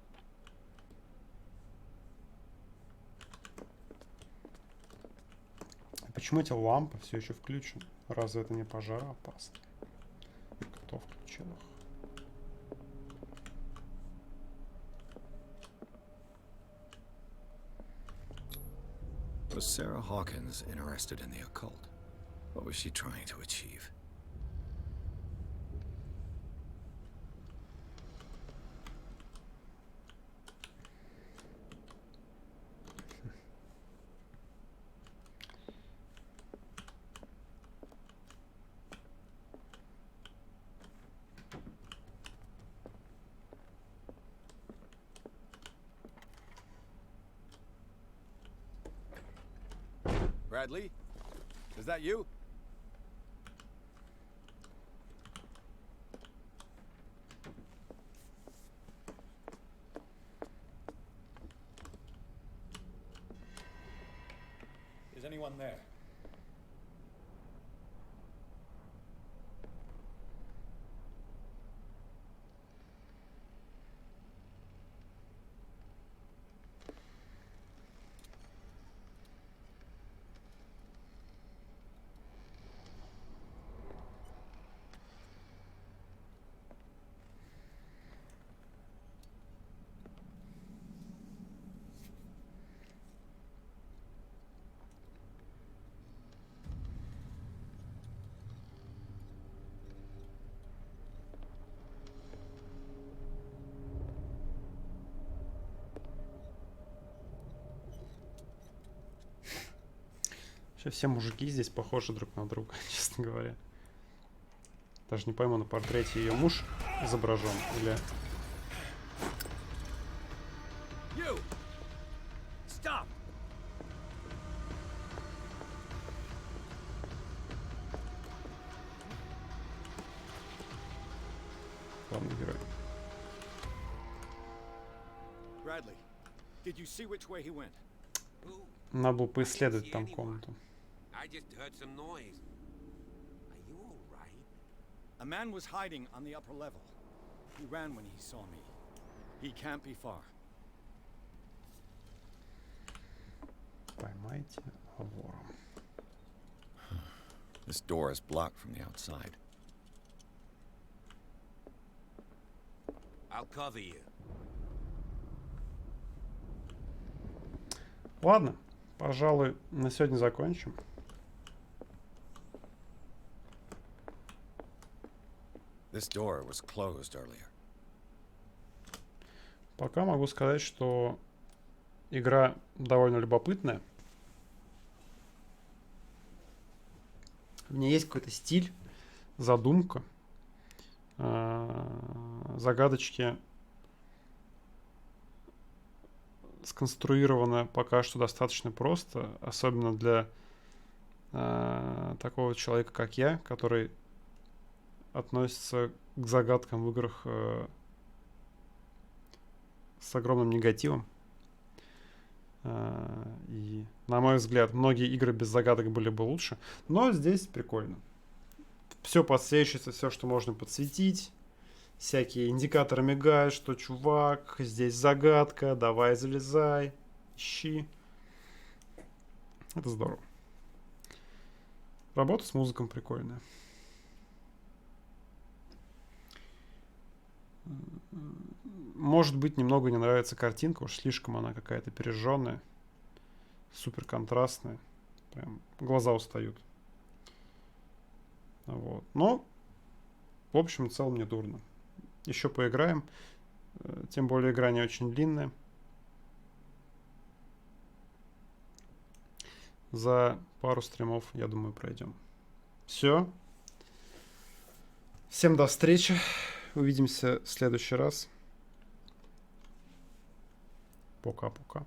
[SPEAKER 1] Почему эти лампы все еще включены? Разве это не пожароопасно? Кто включил их?
[SPEAKER 15] Was Sarah Hawkins interested in the occult? What was she trying to achieve?
[SPEAKER 2] Bradley? Is that you?
[SPEAKER 8] Is anyone there?
[SPEAKER 1] Вообще все мужики здесь похожи друг на друга, честно говоря. Даже не пойму, на портрете ее муж изображен или...
[SPEAKER 6] You! Stop!
[SPEAKER 1] Главный герой.
[SPEAKER 2] Bradley, did you see which way he went?
[SPEAKER 1] Надо было поисследовать там комнату.
[SPEAKER 7] I just heard some noise. Are you all right?
[SPEAKER 2] A man was hiding on the upper level. He ran when he saw me. He can't be far.
[SPEAKER 1] Поймайте вора.
[SPEAKER 15] This door is blocked from the outside.
[SPEAKER 7] I'll cover you.
[SPEAKER 1] Ладно, пожалуй, на сегодня закончим.
[SPEAKER 15] This door was closed earlier.
[SPEAKER 1] Пока могу сказать, что игра довольно любопытная. В ней есть какой-то стиль, задумка, загадочки сконструировано пока что достаточно просто, особенно для такого человека, как я, который относится к загадкам в играх с огромным негативом. И, на мой взгляд, многие игры без загадок были бы лучше. Но здесь прикольно. Все подсвечивается, все, что можно подсветить. Всякие индикаторы мигают, что чувак, здесь загадка, давай залезай, ищи. Это здорово. Работа с музыком прикольная. Может быть, немного не нравится картинка, уж слишком она какая-то пережженная, супер контрастная. Прям глаза устают. Вот. Но, в общем и целом, не дурно. Еще поиграем. Тем более, игра не очень длинная. За пару стримов, я думаю, пройдем. Все. Всем до встречи. Увидимся в следующий раз. Пока-пока.